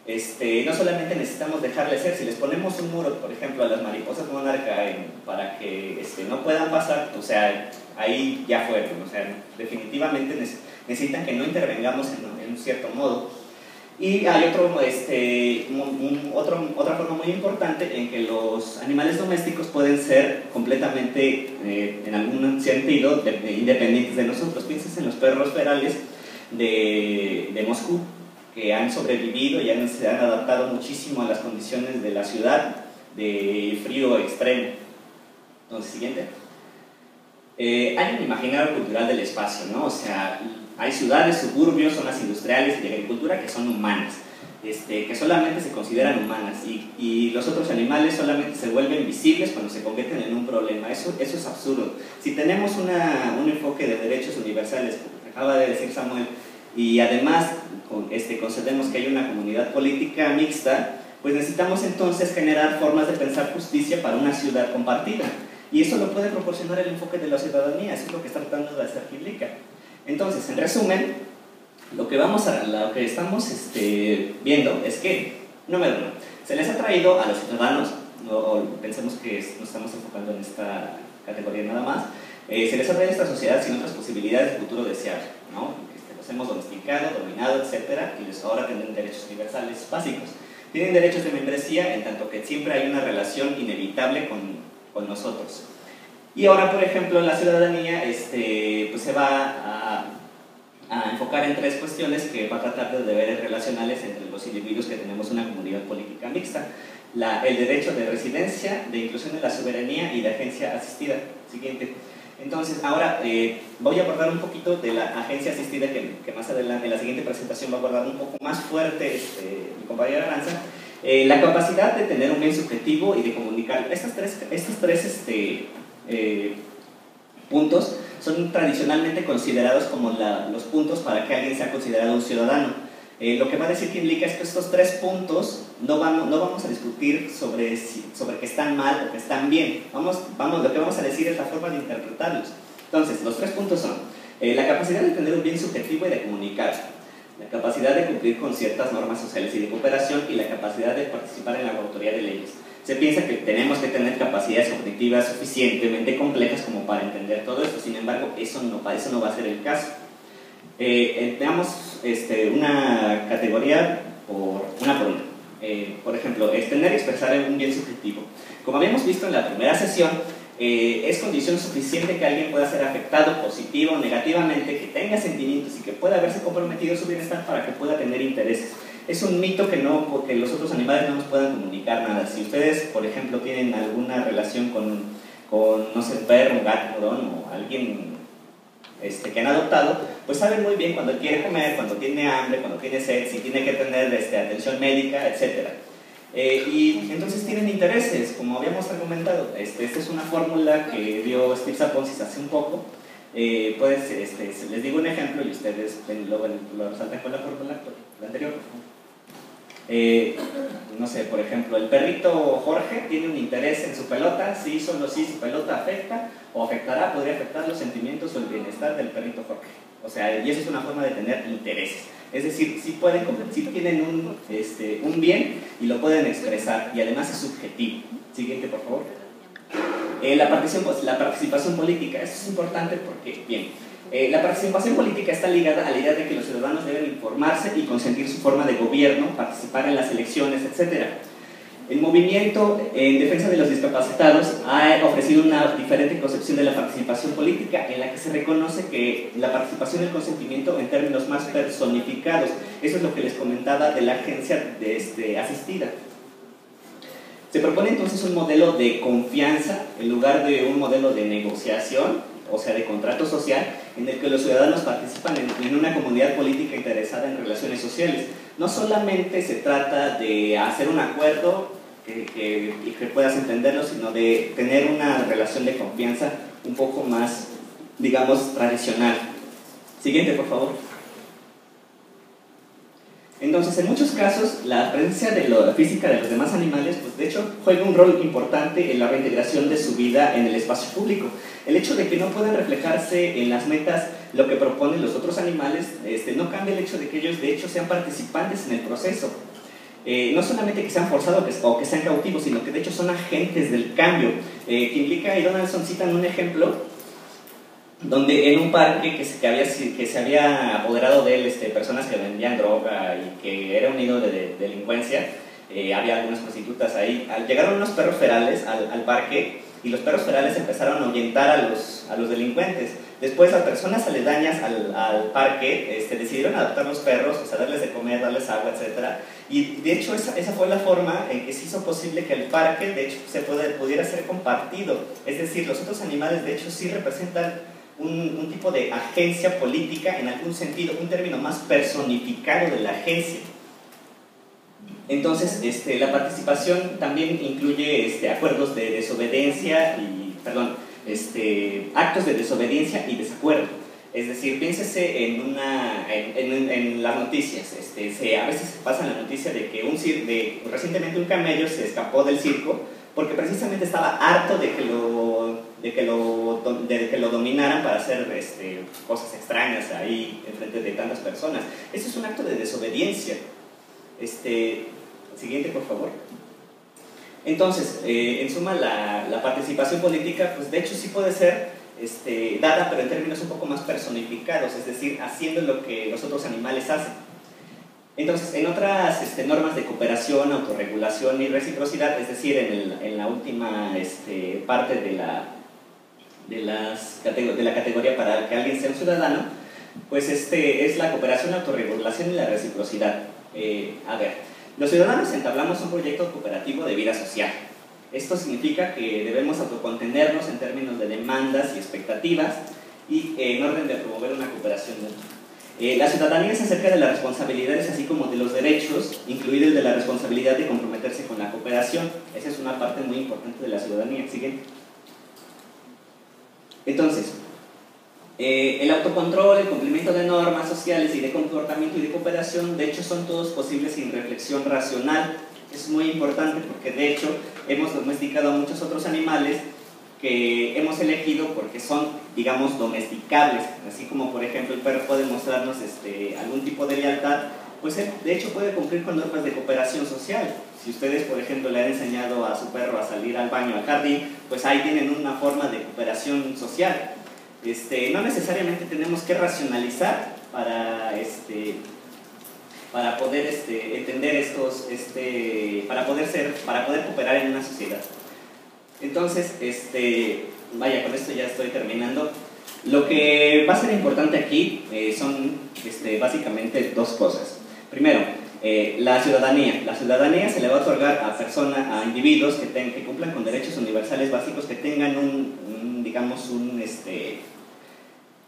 No solamente necesitamos dejarles ser, si les ponemos un muro, por ejemplo, a las mariposas monarca para que no puedan pasar, o sea, ahí ya fue, o sea, definitivamente necesitan que no intervengamos en un cierto modo. Y hay otra forma muy importante en que los animales domésticos pueden ser completamente, en algún sentido, independientes de nosotros. Piensen en los perros ferales de Moscú, que han sobrevivido y se han adaptado muchísimo a las condiciones de la ciudad, de frío extremo. Entonces, siguiente. Hay un imaginario cultural del espacio, ¿no? O sea, hay ciudades, suburbios, zonas industriales y de agricultura que son humanas, que solamente se consideran humanas, y los otros animales solamente se vuelven visibles cuando se convierten en un problema. Eso es absurdo. Si tenemos un enfoque de derechos universales, como acaba de decir Samuel, y además concedemos que hay una comunidad política mixta, pues necesitamos entonces generar formas de pensar justicia para una ciudad compartida. Y eso lo puede proporcionar el enfoque de la ciudadanía, eso es lo que está tratando de hacer Kiblika. Entonces, en resumen, lo que estamos viendo es que, número uno, se les ha traído a los ciudadanos, o pensemos que nos estamos enfocando en esta categoría nada más, se les ha traído a esta sociedad sin otras posibilidades de futuro desear, ¿no? Los hemos domesticado, dominado, etc. Y ahora tienen derechos universales básicos. Tienen derechos de membresía en tanto que siempre hay una relación inevitable con nosotros. Y ahora, por ejemplo, la ciudadanía pues se va a enfocar en tres cuestiones que va a tratar de deberes relacionales entre los individuos que tenemos una comunidad política mixta. El derecho de residencia, de inclusión de la soberanía y de agencia asistida. Siguiente. Entonces, ahora voy a abordar un poquito de la agencia asistida que más adelante, en la siguiente presentación, va a abordar un poco más fuerte mi compañera Aranza. La capacidad de tener un bien subjetivo y de comunicar. Estos tres puntos son tradicionalmente considerados como los puntos para que alguien sea considerado un ciudadano. Lo que va a decir Kiblika es que estos tres puntos no vamos a discutir sobre que están mal o que están bien. Lo que vamos a decir es la forma de interpretarlos. Entonces, los tres puntos son la capacidad de tener un bien subjetivo y de comunicar, la capacidad de cumplir con ciertas normas sociales y de cooperación, y la capacidad de participar en la autoría de leyes. Se piensa que tenemos que tener capacidades cognitivas suficientemente complejas como para entender todo esto. Sin embargo, eso no va a ser el caso. Veamos una categoría una por una. Por ejemplo, tener y expresar un bien subjetivo. Como habíamos visto en la primera sesión, es condición suficiente que alguien pueda ser afectado positiva o negativamente, que tenga sentimientos y que pueda haberse comprometido su bienestar para que pueda tener intereses. Es un mito que los otros animales no nos puedan comunicar nada. Si ustedes, por ejemplo, tienen alguna relación con no sé, un perro, un gato, o alguien que han adoptado, pues saben muy bien cuando quiere comer, cuando tiene hambre, cuando tiene sed, si tiene que tener atención médica, etc. Y entonces tienen intereses, como habíamos argumentado. Esta es una fórmula que dio Steve Saponsis hace un poco. Les digo un ejemplo y ustedes luego lo resaltan con la fórmula anterior. No sé, por ejemplo, el perrito Jorge tiene un interés en su pelota. Si solo si su pelota afecta o afectará, podría afectar los sentimientos o el bienestar del perrito Jorge. O sea, y eso es una forma de tener intereses. Es decir, sí tienen un bien y lo pueden expresar, y además es subjetivo. Siguiente, por favor. La participación política. Esto es importante porque, bien, la participación política está ligada a la idea de que los ciudadanos deben informarse y consentir su forma de gobierno, participar en las elecciones, etc. El movimiento en defensa de los discapacitados ha ofrecido una diferente concepción de la participación política en la que se reconoce que la participación y el consentimiento en términos más personificados. Eso es lo que les comentaba de la agencia asistida. Se propone entonces un modelo de confianza en lugar de un modelo de negociación, o sea, de contrato social, en el que los ciudadanos participan en una comunidad política interesada en relaciones sociales. No solamente se trata de hacer un acuerdo y que puedas entenderlo, sino de tener una relación de confianza un poco más, digamos, tradicional. Siguiente, por favor. Entonces, en muchos casos, la presencia de la física de los demás animales, pues de hecho, juega un rol importante en la reintegración de su vida en el espacio público. El hecho de que no puedan reflejarse en las metas lo que proponen los otros animales, no cambia el hecho de que ellos, de hecho, sean participantes en el proceso. No solamente que sean forzados o que sean cautivos, sino que de hecho son agentes del cambio. Kimlicka y Donaldson citan un ejemplo donde en un parque que se había apoderado de él personas que vendían droga y que era un nido de delincuencia, había algunas prostitutas ahí. Llegaron unos perros ferales al parque y los perros ferales empezaron a ahuyentar a los delincuentes. Después las personas aledañas al parque decidieron adoptar los perros, o sea, darles de comer, darles agua, etc. Y de hecho esa fue la forma en que se hizo posible que el parque de hecho pudiera ser compartido. Es decir, los otros animales de hecho sí representan un tipo de agencia política en algún sentido, un término más personificado de la agencia. Entonces, la participación también incluye actos de desobediencia actos de desobediencia y desacuerdo. Es decir, piénsese en las noticias. A veces pasa la noticia de que recientemente un camello se escapó del circo porque precisamente estaba harto de que lo dominaran para hacer cosas extrañas ahí enfrente de tantas personas. Eso es un acto de desobediencia. Siguiente, por favor. Entonces, en suma, la participación política, pues de hecho sí puede ser dada, pero en términos un poco más personificados, es decir, haciendo lo que los otros animales hacen. Entonces, en otras normas de cooperación, autorregulación y reciprocidad, es decir, en la última parte de la categoría para que alguien sea un ciudadano, pues es la cooperación, la autorregulación y la reciprocidad. Los ciudadanos entablamos un proyecto cooperativo de vida social. Esto significa que debemos autocontenernos en términos de demandas y expectativas y en orden de promover una cooperación mutua. La ciudadanía es acerca de las responsabilidades así como de los derechos, incluido el de la responsabilidad de comprometerse con la cooperación. Esa es una parte muy importante de la ciudadanía. Siguiente. Entonces, el autocontrol, el cumplimiento de normas sociales y de comportamiento y de cooperación, de hecho, son todos posibles sin reflexión racional. Es muy importante porque, de hecho, hemos domesticado a muchos otros animales que hemos elegido porque son, digamos, domesticables. Así como, por ejemplo, el perro puede mostrarnos algún tipo de lealtad, pues él, de hecho, puede cumplir con normas de cooperación social. Si ustedes, por ejemplo, le han enseñado a su perro a salir al baño, al jardín, pues ahí tienen una forma de cooperación social. No necesariamente tenemos que racionalizar para poder entender para poder cooperar en una sociedad. Entonces, vaya, con esto ya estoy terminando. Lo que va a ser importante aquí son básicamente dos cosas. Primero, la ciudadanía. La ciudadanía se le va a otorgar a individuos que cumplan con derechos universales básicos, que tengan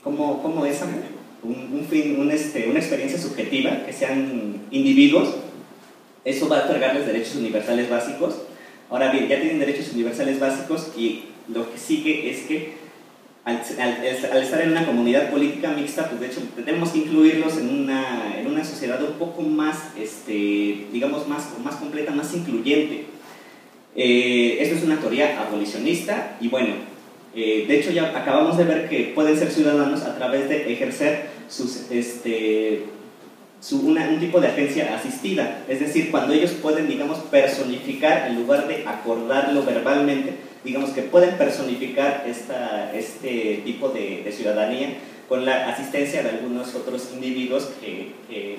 ¿cómo es? Una experiencia subjetiva, que sean individuos. Eso va a otorgarles derechos universales básicos. Ahora bien, ya tienen derechos universales básicos y lo que sigue es que al estar en una comunidad política mixta, pues de hecho tenemos que incluirlos en una sociedad un poco más, digamos, más completa, más incluyente. Esto es una teoría abolicionista y bueno, de hecho ya acabamos de ver que pueden ser ciudadanos a través de ejercer un tipo de agencia asistida, es decir, cuando ellos pueden, digamos, personificar en lugar de acordarlo verbalmente, digamos que pueden personificar este tipo de ciudadanía con la asistencia de algunos otros individuos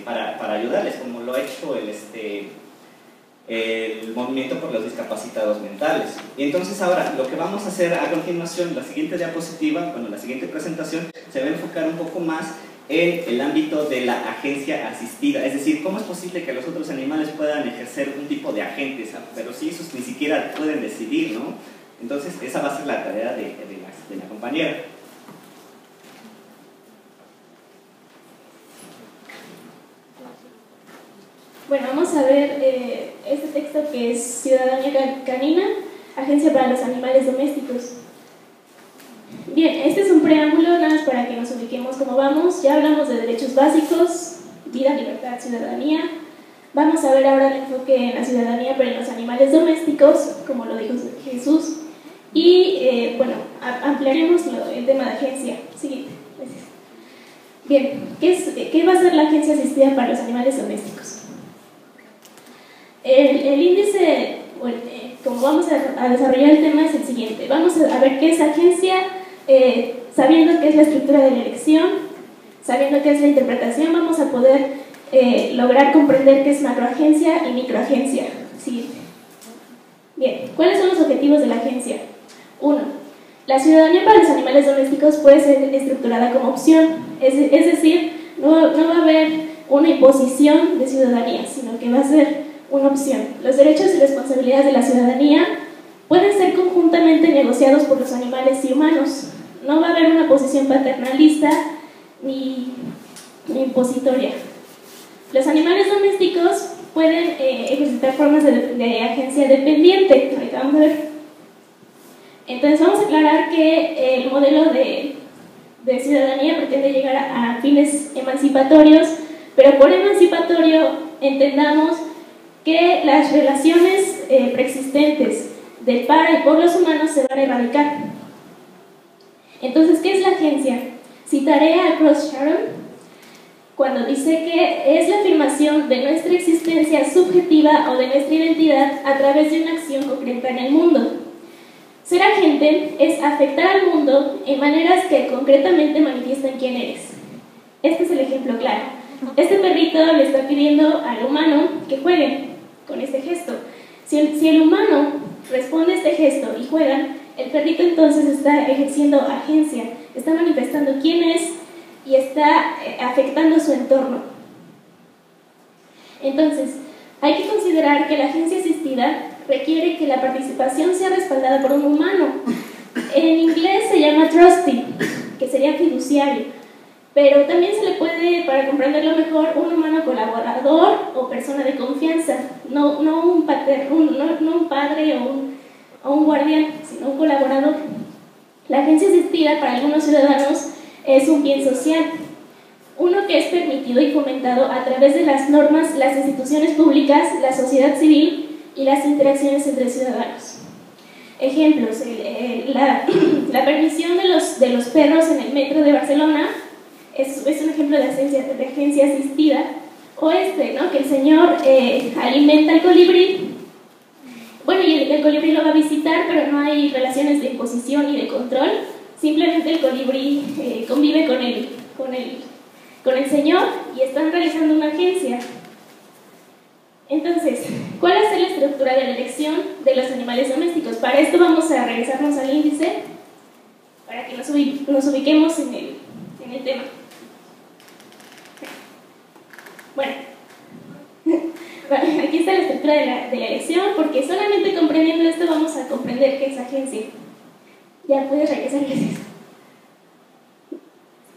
para ayudarles, como lo ha hecho el movimiento por los discapacitados mentales. Y entonces ahora lo que vamos a hacer a continuación, la siguiente diapositiva, bueno, la siguiente presentación, se va a enfocar un poco más en el ámbito de la agencia asistida, es decir, cómo es posible que los otros animales puedan ejercer un tipo de agentes, pero si esos ni siquiera pueden decidir, ¿no? Entonces esa va a ser la tarea de la compañera. Bueno, vamos a ver este texto que es Ciudadanía Canina, Agencia para los Animales Domésticos. Bien, este es un preámbulo, nada más para que nos ubiquemos cómo vamos. Ya hablamos de derechos básicos, vida, libertad, ciudadanía. Vamos a ver ahora el enfoque en la ciudadanía pero en los animales domésticos, como lo dijo Jesús. Y bueno, ampliaremos el tema de agencia. Siguiente, gracias. Bien, ¿qué va a ser la agencia asistida para los animales domésticos? El índice, como vamos a desarrollar el tema, es el siguiente. Vamos a ver qué es agencia, sabiendo qué es la estructura de la elección, sabiendo qué es la interpretación, vamos a poder lograr comprender qué es macroagencia y microagencia. Siguiente. Bien, ¿cuáles son los objetivos de la agencia? 1. La ciudadanía para los animales domésticos puede ser estructurada como opción, es decir, no va a haber una imposición de ciudadanía, sino que va a ser una opción. Los derechos y responsabilidades de la ciudadanía pueden ser conjuntamente negociados por los animales y humanos. No va a haber una posición paternalista ni impositoria. Los animales domésticos pueden ejercitar formas de agencia dependiente. Ahorita vamos a ver. Entonces vamos a aclarar que el modelo de ciudadanía pretende llegar a fines emancipatorios, pero por emancipatorio entendamos que las relaciones preexistentes del para y por los humanos se van a erradicar. Entonces, ¿qué es la agencia? Citaré a Cross Sharon cuando dice que es la afirmación de nuestra existencia subjetiva o de nuestra identidad a través de una acción concreta en el mundo. Ser agente es afectar al mundo en maneras que concretamente manifiestan quién eres. Este es el ejemplo claro. Este perrito le está pidiendo al humano que juegue con este gesto. Si el humano responde a este gesto y juegan, el perrito entonces está ejerciendo agencia, está manifestando quién es y está afectando su entorno. Entonces, hay que considerar que la agencia asistida requiere que la participación sea respaldada por un humano. En inglés se llama trustee, que sería fiduciario, pero también se le puede, para comprenderlo mejor, un humano colaborador o persona de confianza, no un padre o un guardián, sino un colaborador. La agencia asistida para algunos ciudadanos es un bien social, uno que es permitido y fomentado a través de las normas, las instituciones públicas, la sociedad civil y las interacciones entre ciudadanos. Ejemplos, la permisión de los perros en el metro de Barcelona es un ejemplo de agencia asistida, o ¿no? Que el señor alimenta al colibrí. Bueno, y el colibrí lo va a visitar, pero no hay relaciones de imposición y de control, simplemente el colibrí convive con el señor y están realizando una agencia. Entonces, ¿cuál va a ser la estructura de la elección de los animales domésticos? Para esto vamos a regresarnos al índice para que nos ubiquemos en el tema. Bueno, aquí está la estructura de la elección, porque solamente comprendiendo esto vamos a comprender qué es agencia. Ya puedes regresar, gracias.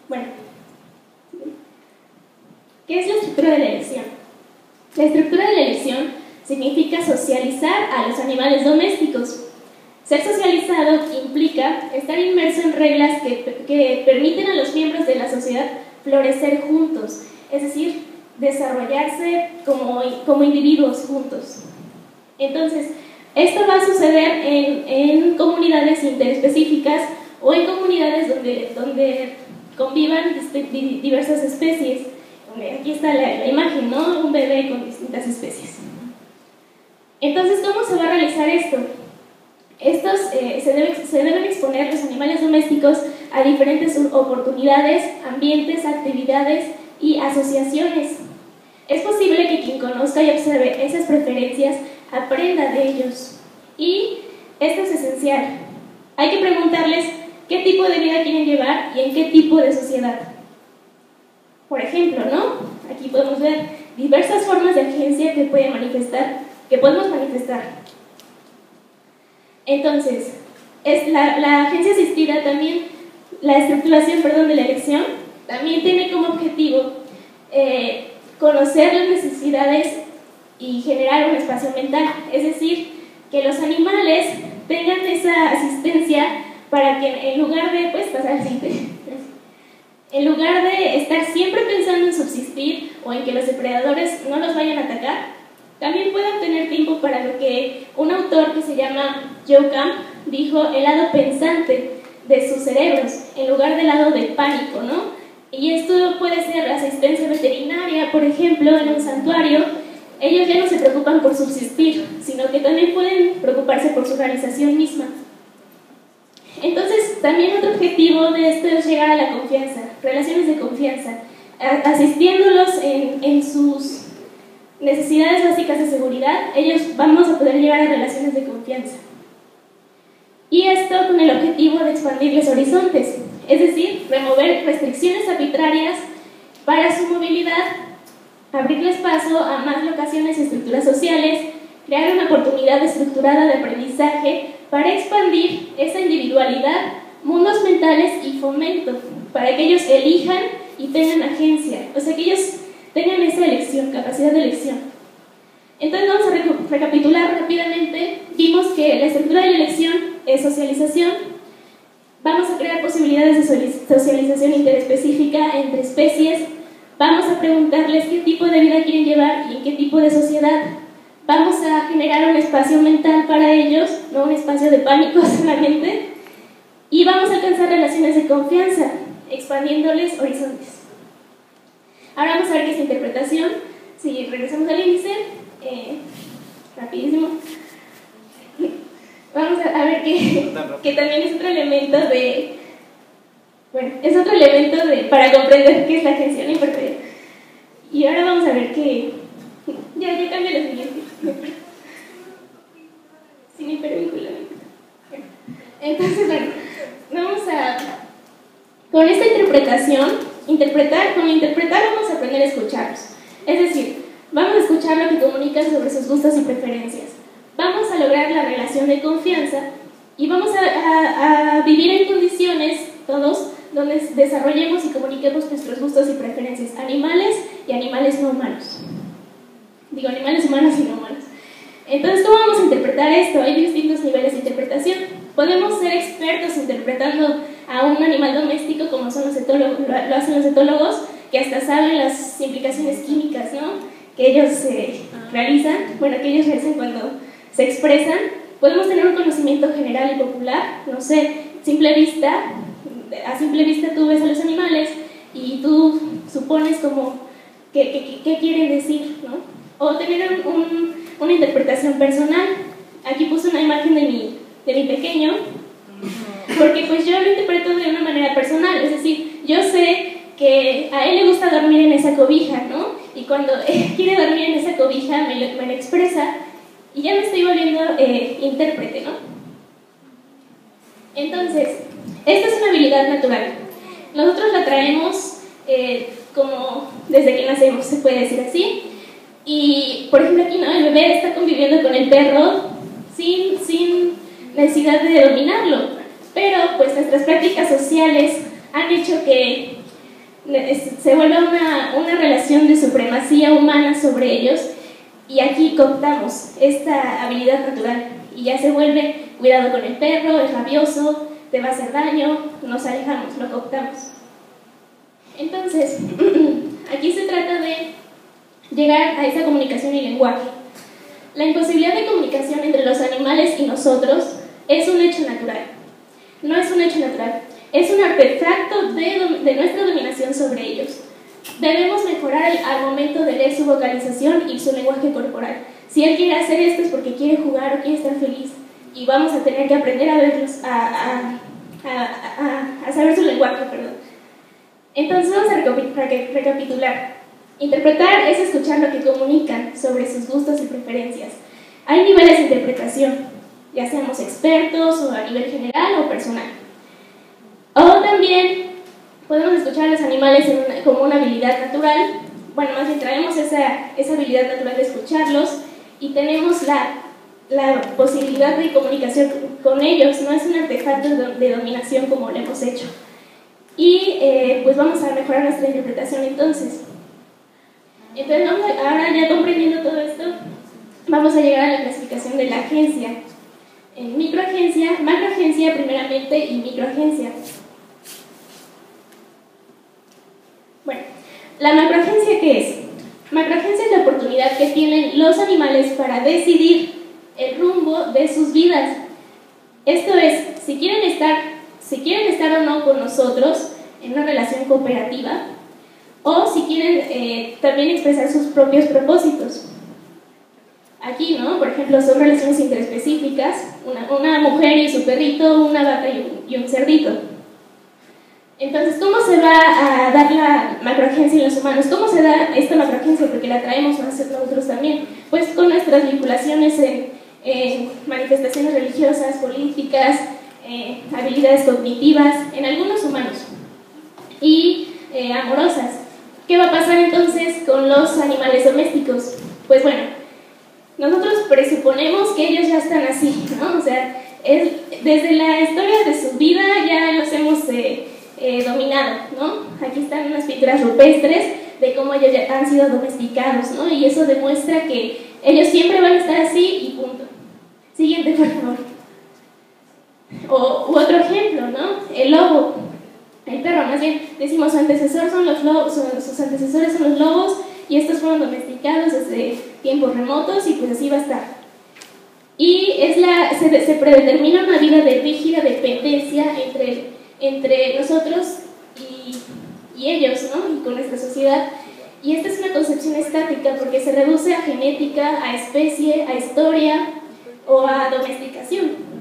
Bueno, ¿qué es la estructura de la elección? La estructura de la elección significa socializar a los animales domésticos. Ser socializado implica estar inmerso en reglas que permiten a los miembros de la sociedad florecer juntos, es decir, desarrollarse como individuos juntos. Entonces, esto va a suceder en comunidades interespecíficas o en comunidades donde convivan diversas especies. Aquí está la imagen, ¿no? Un bebé con distintas especies. Entonces, ¿cómo se va a realizar esto? Se deben exponer los animales domésticos a diferentes oportunidades, ambientes, actividades y asociaciones. Es posible que quien conozca y observe esas preferencias aprenda de ellos. Y esto es esencial. Hay que preguntarles qué tipo de vida quieren llevar y en qué tipo de sociedad. Por ejemplo, ¿no? Aquí podemos ver diversas formas de agencia que podemos manifestar. Entonces, la agencia asistida también, la estructuración, de la elección, también tiene como objetivo conocer las necesidades y generar un espacio mental, es decir, que los animales tengan esa asistencia para que en lugar de, en lugar de estar siempre pensando en subsistir o en que los depredadores no los vayan a atacar, también puedan tener tiempo para lo que un autor que se llama Joe Camp dijo, el lado pensante de sus cerebros, en lugar del lado de pánico, ¿no? Y esto puede ser la asistencia veterinaria, por ejemplo, en un santuario. Ellos ya no se preocupan por subsistir, sino que también pueden preocuparse por su realización misma. Entonces, también otro objetivo de esto es llegar a la confianza, relaciones de confianza, asistiéndolos en sus necesidades básicas de seguridad. Ellos vamos a poder llegar a relaciones de confianza. Y esto con el objetivo de expandirles horizontes, es decir, remover restricciones arbitrarias para su movilidad, abrirles paso a más locaciones y estructuras sociales, crear una oportunidad estructurada de aprendizaje para expandir esa individualidad, mundos mentales y fomento, para que ellos elijan y tengan agencia, o sea, que ellos tengan esa elección, capacidad de elección. Entonces vamos a recapitular rápidamente. Vimos que la estructura de la elección es socialización. Vamos a crear posibilidades de socialización interespecífica entre especies. Vamos a preguntarles qué tipo de vida quieren llevar y en qué tipo de sociedad. Vamos a generar un espacio mental para ellos, no un espacio de pánico solamente. Y vamos a alcanzar relaciones de confianza, expandiéndoles horizontes. Ahora vamos a ver qué es interpretación. Si regresamos al índice, rapidísimo. Vamos a ver que también es otro elemento de... Bueno, es otro elemento para comprender qué es la agencia, no importa. Y ahora vamos a ver que... Ya cambio lo siguiente. Sin hipervinculamiento. Entonces, bueno, vamos a... Con esta interpretación, con interpretar vamos a aprender a escucharlos. Es decir, vamos a escuchar lo que comunican sobre sus gustos y preferencias. Vamos a lograr la relación de confianza y vamos a vivir en condiciones, todos, donde desarrollemos y comuniquemos nuestros gustos y preferencias, animales y animales no humanos. Digo, animales humanos y no humanos. Entonces, ¿cómo vamos a interpretar esto? Hay distintos niveles de interpretación. Podemos ser expertos interpretando a un animal doméstico, como son los etólogos, lo hacen los etólogos, que hasta saben las implicaciones químicas, ¿no?, que ellos realizan, que ellos realizan cuando se expresan. Podemos tener un conocimiento general y popular, no sé, a simple vista tú ves a los animales y tú supones como qué quieren decir, ¿no? O tener una interpretación personal. Aquí puse una imagen de mi pequeño, porque pues yo lo interpreto de una manera personal, es decir, yo sé que a él le gusta dormir en esa cobija, ¿no? Y cuando él quiere dormir en esa cobija me lo expresa y ya me estoy volviendo intérprete, ¿no? Entonces, esta es una habilidad natural. Nosotros la traemos como desde que nacemos, se puede decir así. Y, por ejemplo, aquí, ¿no?, el bebé está conviviendo con el perro sin necesidad de dominarlo. Pero, pues, nuestras prácticas sociales han hecho que se vuelva una relación de supremacía humana sobre ellos, y aquí cooptamos esta habilidad natural y ya se vuelve cuidado con el perro, es rabioso, te va a hacer daño, nos alejamos, lo cooptamos. Entonces, aquí se trata de llegar a esa comunicación y lenguaje. La imposibilidad de comunicación entre los animales y nosotros es un hecho natural. No es un hecho natural, es un artefacto de nuestra dominación sobre ellos. Debemos mejorar al momento de leer su vocalización y su lenguaje corporal. Si él quiere hacer esto es porque quiere jugar o quiere estar feliz, y vamos a tener que aprender a verlos, a saber su lenguaje, perdón. Entonces vamos a recapitular. Interpretar es escuchar lo que comunican sobre sus gustos y preferencias. Hay niveles de interpretación, ya seamos expertos o a nivel general o personal. O también podemos escuchar a los animales como una habilidad natural. Bueno, más bien traemos esa habilidad natural de escucharlos y tenemos la posibilidad de comunicación con ellos, no es un artefacto de dominación como lo hemos hecho. Y pues vamos a mejorar nuestra interpretación entonces. Entonces ahora ya comprendiendo todo esto, vamos a llegar a la clasificación de la agencia. En microagencia, macroagencia primeramente y microagencia. Bueno, ¿la macroagencia qué es? Macroagencia es la oportunidad que tienen los animales para decidir el rumbo de sus vidas. Esto es, si quieren estar o no con nosotros en una relación cooperativa, o si quieren también expresar sus propios propósitos. Aquí, ¿no? Por ejemplo, son relaciones interespecíficas, una mujer y su perrito, una vaca y un cerdito. Entonces, ¿cómo se va a dar la macroagencia en los humanos? ¿Cómo se da esta macroagencia? Porque la traemos nosotros también. Pues con nuestras vinculaciones en manifestaciones religiosas, políticas, habilidades cognitivas, en algunos humanos, y amorosas. ¿Qué va a pasar entonces con los animales domésticos? Pues bueno, nosotros presuponemos que ellos ya están así, ¿no? O sea, desde la historia de su vida ya los hemos dominado, ¿no? Aquí están unas pinturas rupestres de cómo ellos ya han sido domesticados, ¿no? Y eso demuestra que ellos siempre van a estar así y punto. Siguiente, por favor. U otro ejemplo, ¿no? El lobo, el perro, más bien, decimos su antecesor son los lobos, sus antecesores son los lobos, y estos fueron domesticados desde tiempos remotos y pues así va a estar. Y se predetermina una vida de rígida dependencia entre nosotros y ellos, ¿no? Y con nuestra sociedad. Y esta es una concepción estática porque se reduce a genética, a especie, a historia o a domesticación.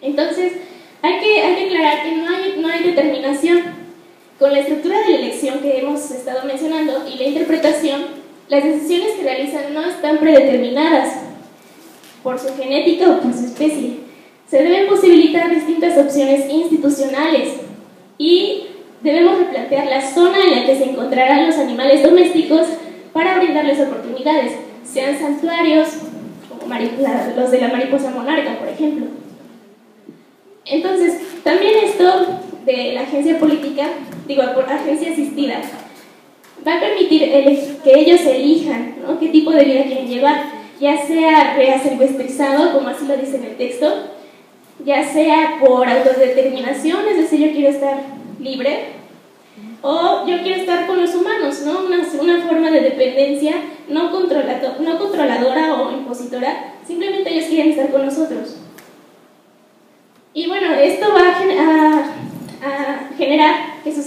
Entonces, hay que aclarar que no hay determinación. Con la estructura de la elección que hemos estado mencionando y la interpretación, las decisiones que realizan no están predeterminadas por su genética o por su especie. Se deben posibilitar distintas opciones institucionales y debemos replantear la zona en la que se encontrarán los animales domésticos para brindarles oportunidades, sean santuarios, como los de la mariposa monarca, por ejemplo. Entonces, también esto de la agencia política, agencia asistida, va a permitir que ellos elijan, ¿no? qué tipo de vida quieren llevar, ya sea reasilvestrizado, como así lo dice en el texto, ya sea por autodeterminación, es decir, yo quiero estar libre, o yo quiero estar con los humanos, ¿no? Una forma de dependencia no controladora o impositora, simplemente ellos quieren estar con nosotros. Y bueno, esto va a generar que sus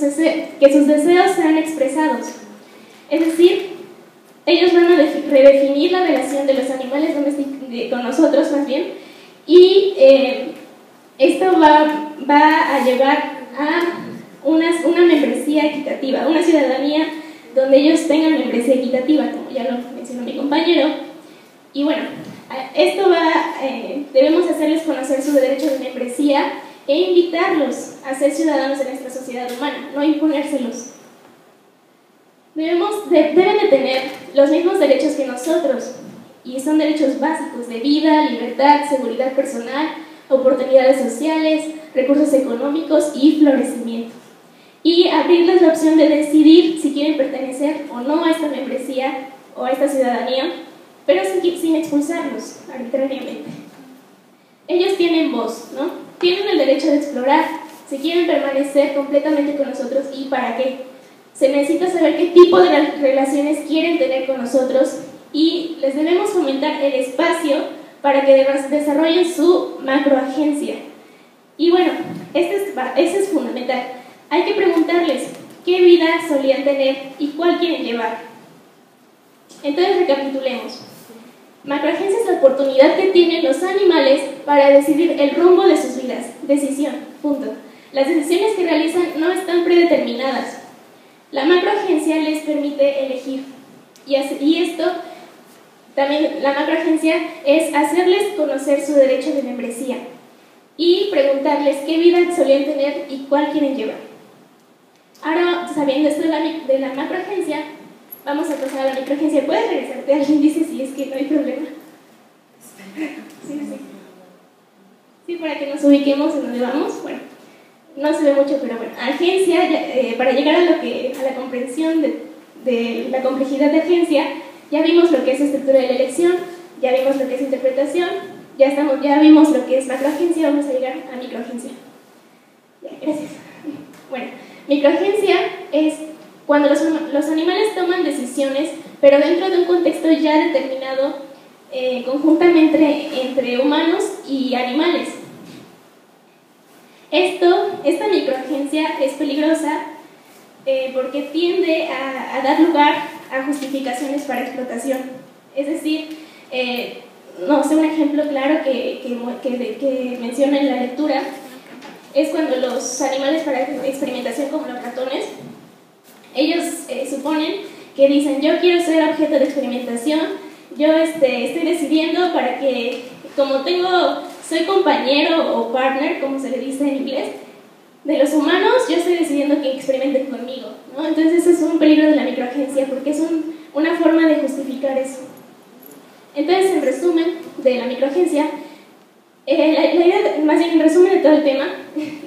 deseos sean expresados. Es decir, ellos van a redefinir la relación de los animales domésticos con nosotros, más bien, y esto va a llevar a una membresía equitativa, una ciudadanía donde ellos tengan membresía equitativa, como ya lo mencionó mi compañero. Y bueno, debemos hacerles conocer su derecho de membresía e invitarlos a ser ciudadanos de nuestra sociedad humana, no imponérselos. Deben de tener los mismos derechos que nosotros, y son derechos básicos de vida, libertad, seguridad personal, oportunidades sociales, recursos económicos y florecimiento. Y abrirles la opción de decidir si quieren pertenecer o no a esta membresía o a esta ciudadanía, pero sin expulsarlos arbitrariamente. Ellos tienen voz, ¿no? Tienen el derecho de explorar si quieren permanecer completamente con nosotros y para qué. Se necesita saber qué tipo de relaciones quieren tener con nosotros y les debemos fomentar el espacio para que desarrollen su macroagencia. Y bueno, eso es fundamental. Hay que preguntarles qué vida solían tener y cuál quieren llevar. Entonces recapitulemos. Macroagencia es la oportunidad que tienen los animales para decidir el rumbo de sus vidas. Decisión, punto. Las decisiones que realizan no están predeterminadas. La macroagencia les permite elegir. Y esto También la macroagencia es hacerles conocer su derecho de membresía y preguntarles qué vida solían tener y cuál quieren llevar. Ahora, sabiendo esto de la macroagencia, vamos a pasar a la microagencia. ¿Puedes regresarte al índice si es que no hay problema? Sí. Sí, para que nos ubiquemos en donde vamos. Bueno, no se ve mucho, pero bueno. Agencia, para llegar a la comprensión de la complejidad de agencia, ya vimos lo que es estructura de la elección, ya vimos lo que es interpretación, ya vimos lo que es macroagencia, vamos a llegar a microagencia. Ya, gracias. Bueno, microagencia es cuando los animales toman decisiones, pero dentro de un contexto ya determinado conjuntamente entre humanos y animales. Esta microagencia es peligrosa porque tiende a dar lugar a justificaciones para explotación. Es decir, no sé, un ejemplo claro que menciona en la lectura es cuando los animales para experimentación, como los ratones, ellos suponen que dicen: yo quiero ser objeto de experimentación, yo estoy decidiendo para que, como soy compañero o partner, como se le dice en inglés, de los humanos, yo estoy decidiendo que experimenten conmigo, ¿no? Entonces es un peligro de la microagencia porque es una forma de justificar eso. Entonces, en resumen de la microagencia, la idea, más bien en resumen de todo el tema,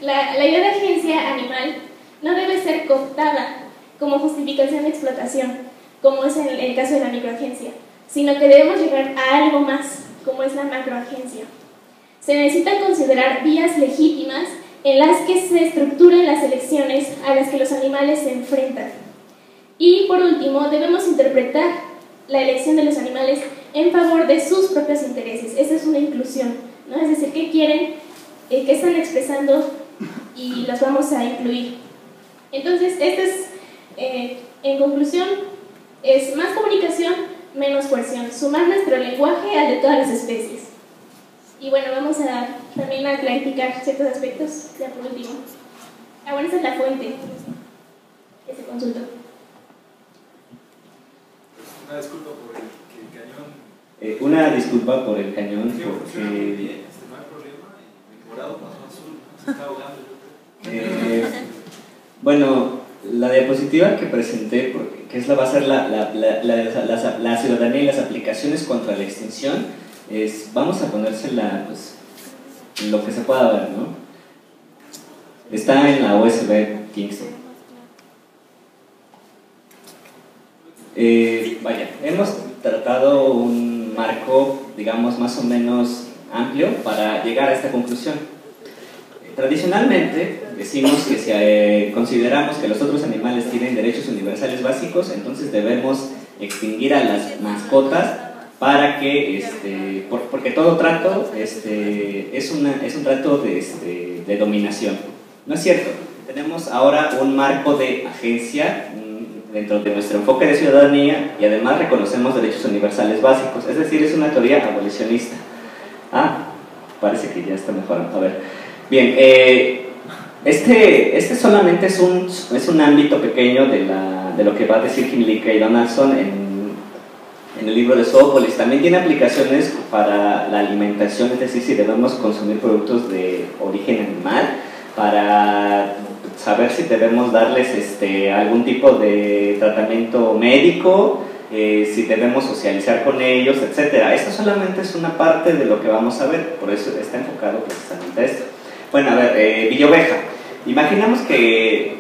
la idea de agencia animal no debe ser cooptada como justificación de explotación, como es en el caso de la microagencia, sino que debemos llegar a algo más, como es la macroagencia. Se necesitan considerar vías legítimas en las que se estructuren las elecciones a las que los animales se enfrentan. Y por último, debemos interpretar la elección de los animales en favor de sus propios intereses. Esa es una inclusión, ¿no? Es decir, qué quieren, qué están expresando y los vamos a incluir. Entonces, en conclusión, es más comunicación, menos coerción, sumar nuestro lenguaje al de todas las especies. Y bueno, vamos también a clarificar ciertos aspectos, ya por último. Bueno, esa es la fuente que se consultó. Una disculpa por el cañón. Una disculpa por el cañón, Sí, porque... no hay problema, el morado pasó azul, se está ahogando. Bueno, la diapositiva que presenté, que es va a ser la ciudadanía y las aplicaciones contra la extinción, vamos a ponérsela pues, lo que se pueda ver, ¿no? Está en la USB Kingston. Vaya, hemos tratado un marco, digamos, más o menos amplio para llegar a esta conclusión. Tradicionalmente decimos que si consideramos que los otros animales tienen derechos universales básicos, entonces debemos extinguir a las mascotas para que, porque todo trato es un trato de dominación. No es cierto. Tenemos ahora un marco de agencia dentro de nuestro enfoque de ciudadanía y además reconocemos derechos universales básicos, es decir, es una teoría abolicionista. Parece que ya está mejorando. A ver, bien, este solamente es un ámbito pequeño de lo que va a decir Himmelike y Donaldson en el libro de Zoopolis. También tiene aplicaciones para la alimentación, es decir, si debemos consumir productos de origen animal, para saber si debemos darles algún tipo de tratamiento médico, si debemos socializar con ellos, etc. Esto solamente es una parte de lo que vamos a ver, por eso está enfocado precisamente a esto. Bueno, a ver, Villoveja. Imaginamos que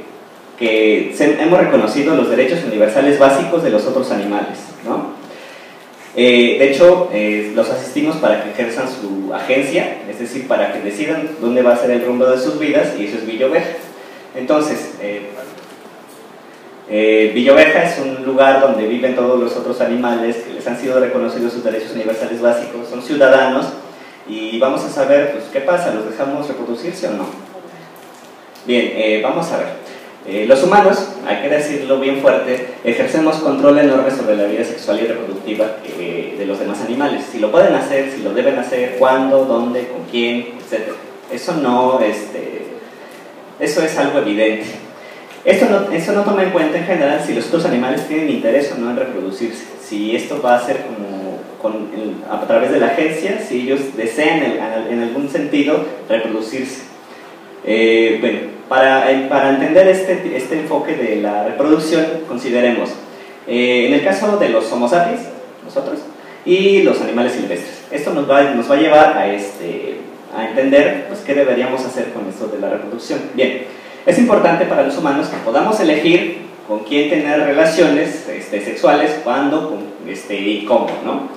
hemos reconocido los derechos universales básicos de los otros animales, ¿no? De hecho, los asistimos para que ejerzan su agencia, es decir, para que decidan dónde va a ser el rumbo de sus vidas, y eso es Villoveja. Entonces, Villoveja es un lugar donde viven todos los otros animales que les han sido reconocidos sus derechos universales básicos, son ciudadanos, y vamos a saber, pues, qué pasa, ¿los dejamos reproducirse o no? Bien, vamos a ver. Los humanos, hay que decirlo bien fuerte, ejercemos control enorme sobre la vida sexual y reproductiva de los demás animales. Si lo pueden hacer, si lo deben hacer, cuándo, dónde, con quién, etc. Eso es algo evidente. Eso no toma en cuenta en general si los otros animales tienen interés o no en reproducirse. Si esto va a ser como a través de la agencia si ellos desean en algún sentido reproducirse. Bueno, para entender este enfoque de la reproducción, consideremos en el caso de los Homo sapiens, nosotros, y los animales silvestres. Esto nos va a llevar a entender pues, qué deberíamos hacer con esto de la reproducción. Bien, es importante para los humanos que podamos elegir con quién tener relaciones sexuales, cuándo y cómo, ¿no?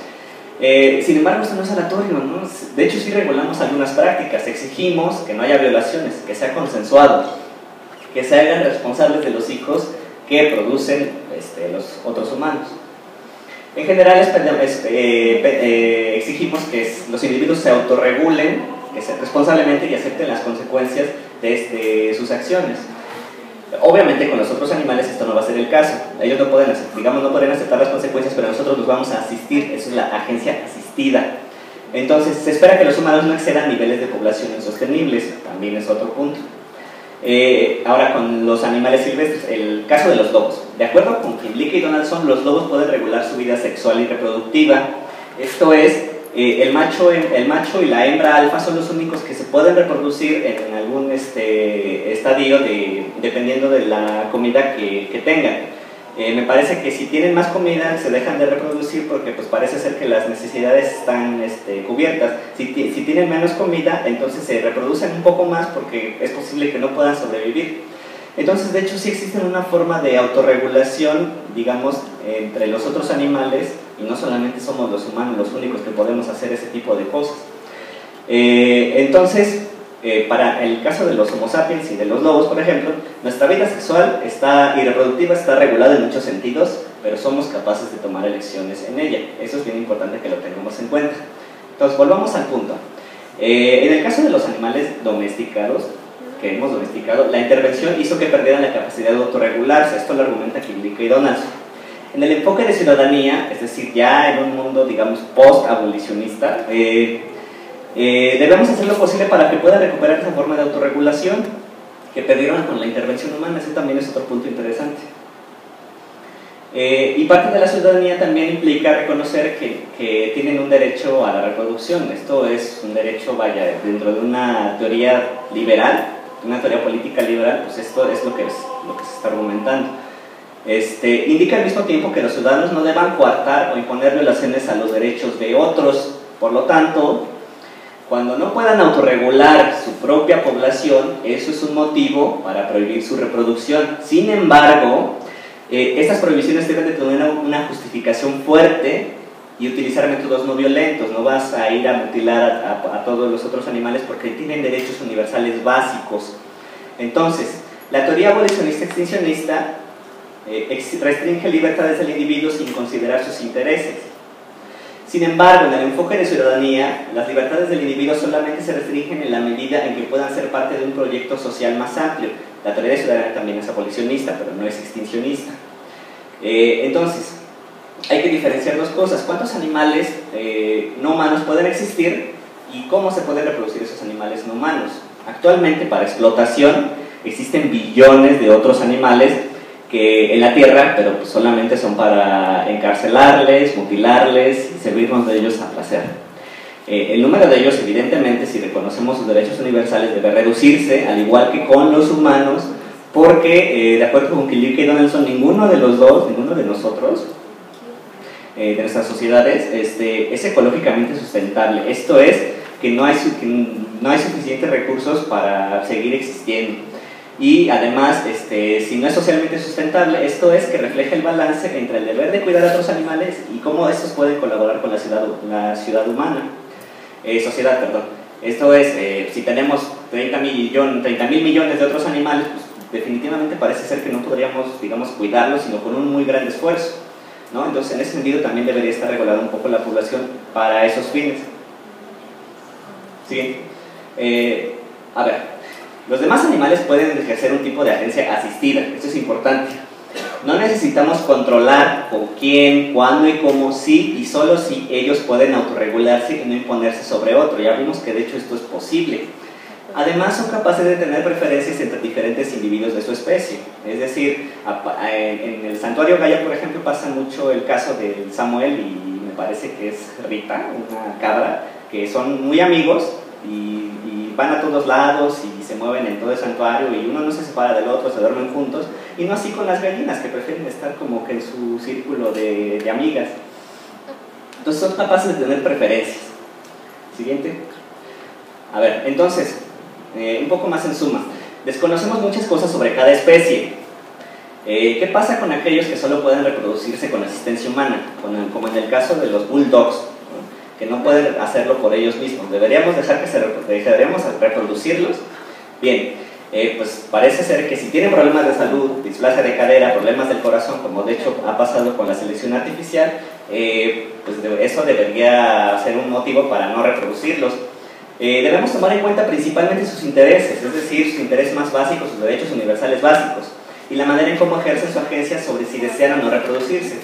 Sin embargo, esto no es aleatorio, ¿no? De hecho, sí regulamos algunas prácticas, exigimos que no haya violaciones, que sea consensuado, que se hagan responsables de los hijos que producen los otros humanos. En general, exigimos que los individuos se autorregulen responsablemente y acepten las consecuencias de sus acciones. Obviamente con los otros animales esto no va a ser el caso. Ellos no pueden aceptar las consecuencias, pero nosotros los vamos a asistir. Eso es la agencia asistida. Entonces se espera que los humanos no excedan niveles de población insostenibles. También es otro punto. Ahora con los animales silvestres, el caso de los lobos. De acuerdo con Kymlicka y Donaldson, los lobos pueden regular su vida sexual y reproductiva. Esto es, el macho y la hembra alfa son los únicos que se pueden reproducir en algún estadio dependiendo de la comida que tengan. Me parece que si tienen más comida se dejan de reproducir porque pues parece ser que las necesidades están cubiertas. Si tienen menos comida, entonces se reproducen un poco más porque es posible que no puedan sobrevivir. Entonces, de hecho, sí existe una forma de autorregulación, digamos, entre los otros animales, y no solamente somos los humanos los únicos que podemos hacer ese tipo de cosas. Entonces, para el caso de los Homo sapiens y de los lobos, por ejemplo, nuestra vida sexual y reproductiva está regulada en muchos sentidos, pero somos capaces de tomar elecciones en ella. Eso es bien importante que lo tengamos en cuenta. Entonces, volvamos al punto. En el caso de los animales domesticados, que hemos domesticado, la intervención hizo que perdieran la capacidad de autorregularse. Esto lo argumenta Kymlicka y Donaldson. En el enfoque de ciudadanía, es decir, ya en un mundo, digamos, post-abolicionista, debemos hacer lo posible para que puedan recuperar esa forma de autorregulación que perdieron con la intervención humana. Ese también es otro punto interesante. Y parte de la ciudadanía también implica reconocer que tienen un derecho a la reproducción. Esto es un derecho, vaya, dentro de una teoría liberal, una teoría política liberal, pues esto es lo que se está argumentando. Indica al mismo tiempo que los ciudadanos no deban coartar o imponer violaciones a los derechos de otros. Por lo tanto, cuando no puedan autorregular su propia población, eso es un motivo para prohibir su reproducción. Sin embargo, estas prohibiciones deben de tener una justificación fuerte y utilizar métodos no violentos. No vas a ir a mutilar a todos los otros animales porque tienen derechos universales básicos. Entonces, la teoría abolicionista extincionista restringe libertades del individuo sin considerar sus intereses. Sin embargo, en el enfoque de ciudadanía, las libertades del individuo solamente se restringen en la medida en que puedan ser parte de un proyecto social más amplio. La teoría de ciudadanía también es abolicionista, pero no es extincionista. Entonces, hay que diferenciar dos cosas. ¿Cuántos animales no humanos pueden existir y cómo se pueden reproducir esos animales no humanos? Actualmente, para explotación, existen billones de otros animales que en la tierra, pero pues solamente son para encarcelarles, mutilarles y servirnos de ellos a placer. El número de ellos, evidentemente, si reconocemos sus derechos universales, debe reducirse, al igual que con los humanos, porque, de acuerdo con Kymlicka y Donaldson, ninguno de nosotros, de nuestras sociedades, es ecológicamente sustentable. Esto es, que no hay suficientes recursos para seguir existiendo. Y además, si no es socialmente sustentable, esto es que refleja el balance entre el deber de cuidar a otros animales y cómo estos pueden colaborar con la sociedad humana. Esto es, si tenemos 30.000 millones de otros animales, pues definitivamente parece ser que no podríamos, digamos, cuidarlos, sino con un muy gran esfuerzo, ¿no? Entonces, en ese sentido también debería estar regulada un poco la población para esos fines. Siguiente. A ver, los demás animales pueden ejercer un tipo de agencia asistida. Esto es importante. No necesitamos controlar con quién, cuándo y cómo, sí y solo si ellos pueden autorregularse y no imponerse sobre otro. Ya vimos que de hecho esto es posible. Además, son capaces de tener preferencias entre diferentes individuos de su especie. Es decir, en el santuario Gaia, por ejemplo, pasa mucho el caso del Samuel y parece que es Rita, una cabra, que son muy amigos y van a todos lados y se mueven en todo el santuario y uno no se separa del otro, se duermen juntos, y no así con las gallinas, que prefieren estar como que en su círculo de amigas. Entonces son capaces de tener preferencias. Siguiente. A ver, entonces, un poco más en suma. Desconocemos muchas cosas sobre cada especie. ¿Qué pasa con aquellos que solo pueden reproducirse con asistencia humana? Como en el caso de los bulldogs, ¿no? Que no pueden hacerlo por ellos mismos. ¿Deberíamos dejar dejaríamos reproducirlos? Bien, pues parece ser que si tienen problemas de salud, displasia de cadera, problemas del corazón, como de hecho ha pasado con la selección artificial, pues eso debería ser un motivo para no reproducirlos. Debemos tomar en cuenta principalmente sus intereses, es decir, sus intereses más básicos, sus derechos universales básicos, y la manera en cómo ejercen su agencia sobre si desean o no reproducirse.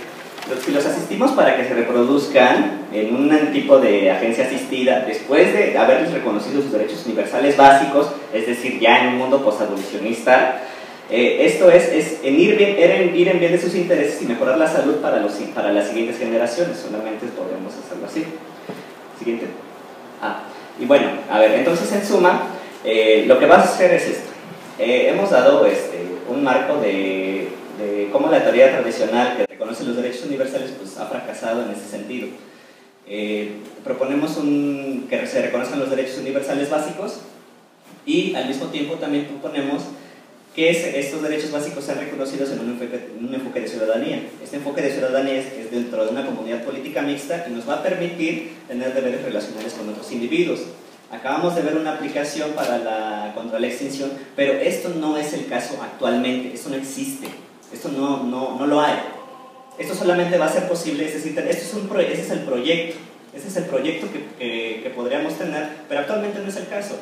Si los asistimos para que se reproduzcan en un tipo de agencia asistida, después de haberles reconocido sus derechos universales básicos, es decir, ya en un mundo posabolicionista, esto es ir en bien de sus intereses y mejorar la salud para las siguientes generaciones. Solamente podemos hacerlo así. Siguiente. Y bueno, a ver, entonces en suma, lo que vas a hacer es esto. Hemos dado un marco de cómo la teoría tradicional que reconoce los derechos universales pues, ha fracasado en ese sentido. Proponemos que se reconozcan los derechos universales básicos y al mismo tiempo también proponemos que estos derechos básicos sean reconocidos en un enfoque de ciudadanía. Este enfoque de ciudadanía es dentro de una comunidad política mixta y nos va a permitir tener deberes relacionales con otros individuos. Acabamos de ver una aplicación contra la extinción, pero esto no es el caso actualmente, esto no existe, esto no lo hay. Esto solamente va a ser posible, es decir, ese es el proyecto que podríamos tener, pero actualmente no es el caso.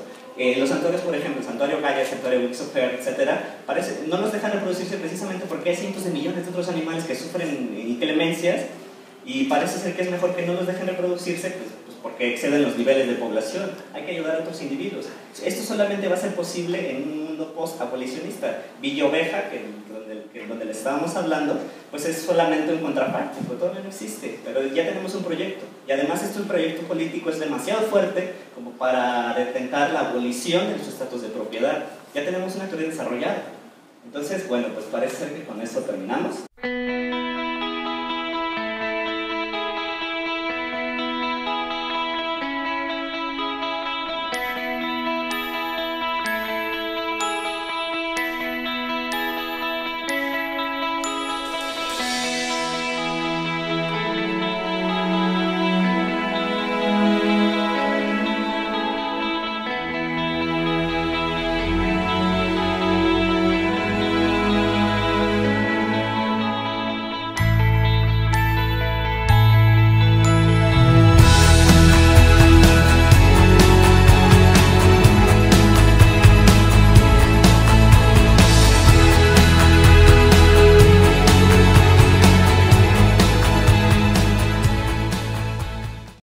Los santuarios, por ejemplo, el santuario Gaia, el santuario Wixofer, etc., no nos dejan reproducirse precisamente porque hay cientos de millones de otros animales que sufren inclemencias y parece ser que es mejor que no los dejen reproducirse pues porque exceden los niveles de población. Hay que ayudar a otros individuos. Esto solamente va a ser posible en un mundo post-abolicionista. Villa Oveja, donde le estábamos hablando, pues es solamente un contraparte, porque todavía no existe, pero ya tenemos un proyecto. Y además este proyecto político es demasiado fuerte como para detentar la abolición de los estatus de propiedad. Ya tenemos una teoría desarrollada. Entonces, bueno, pues parece ser que con eso terminamos.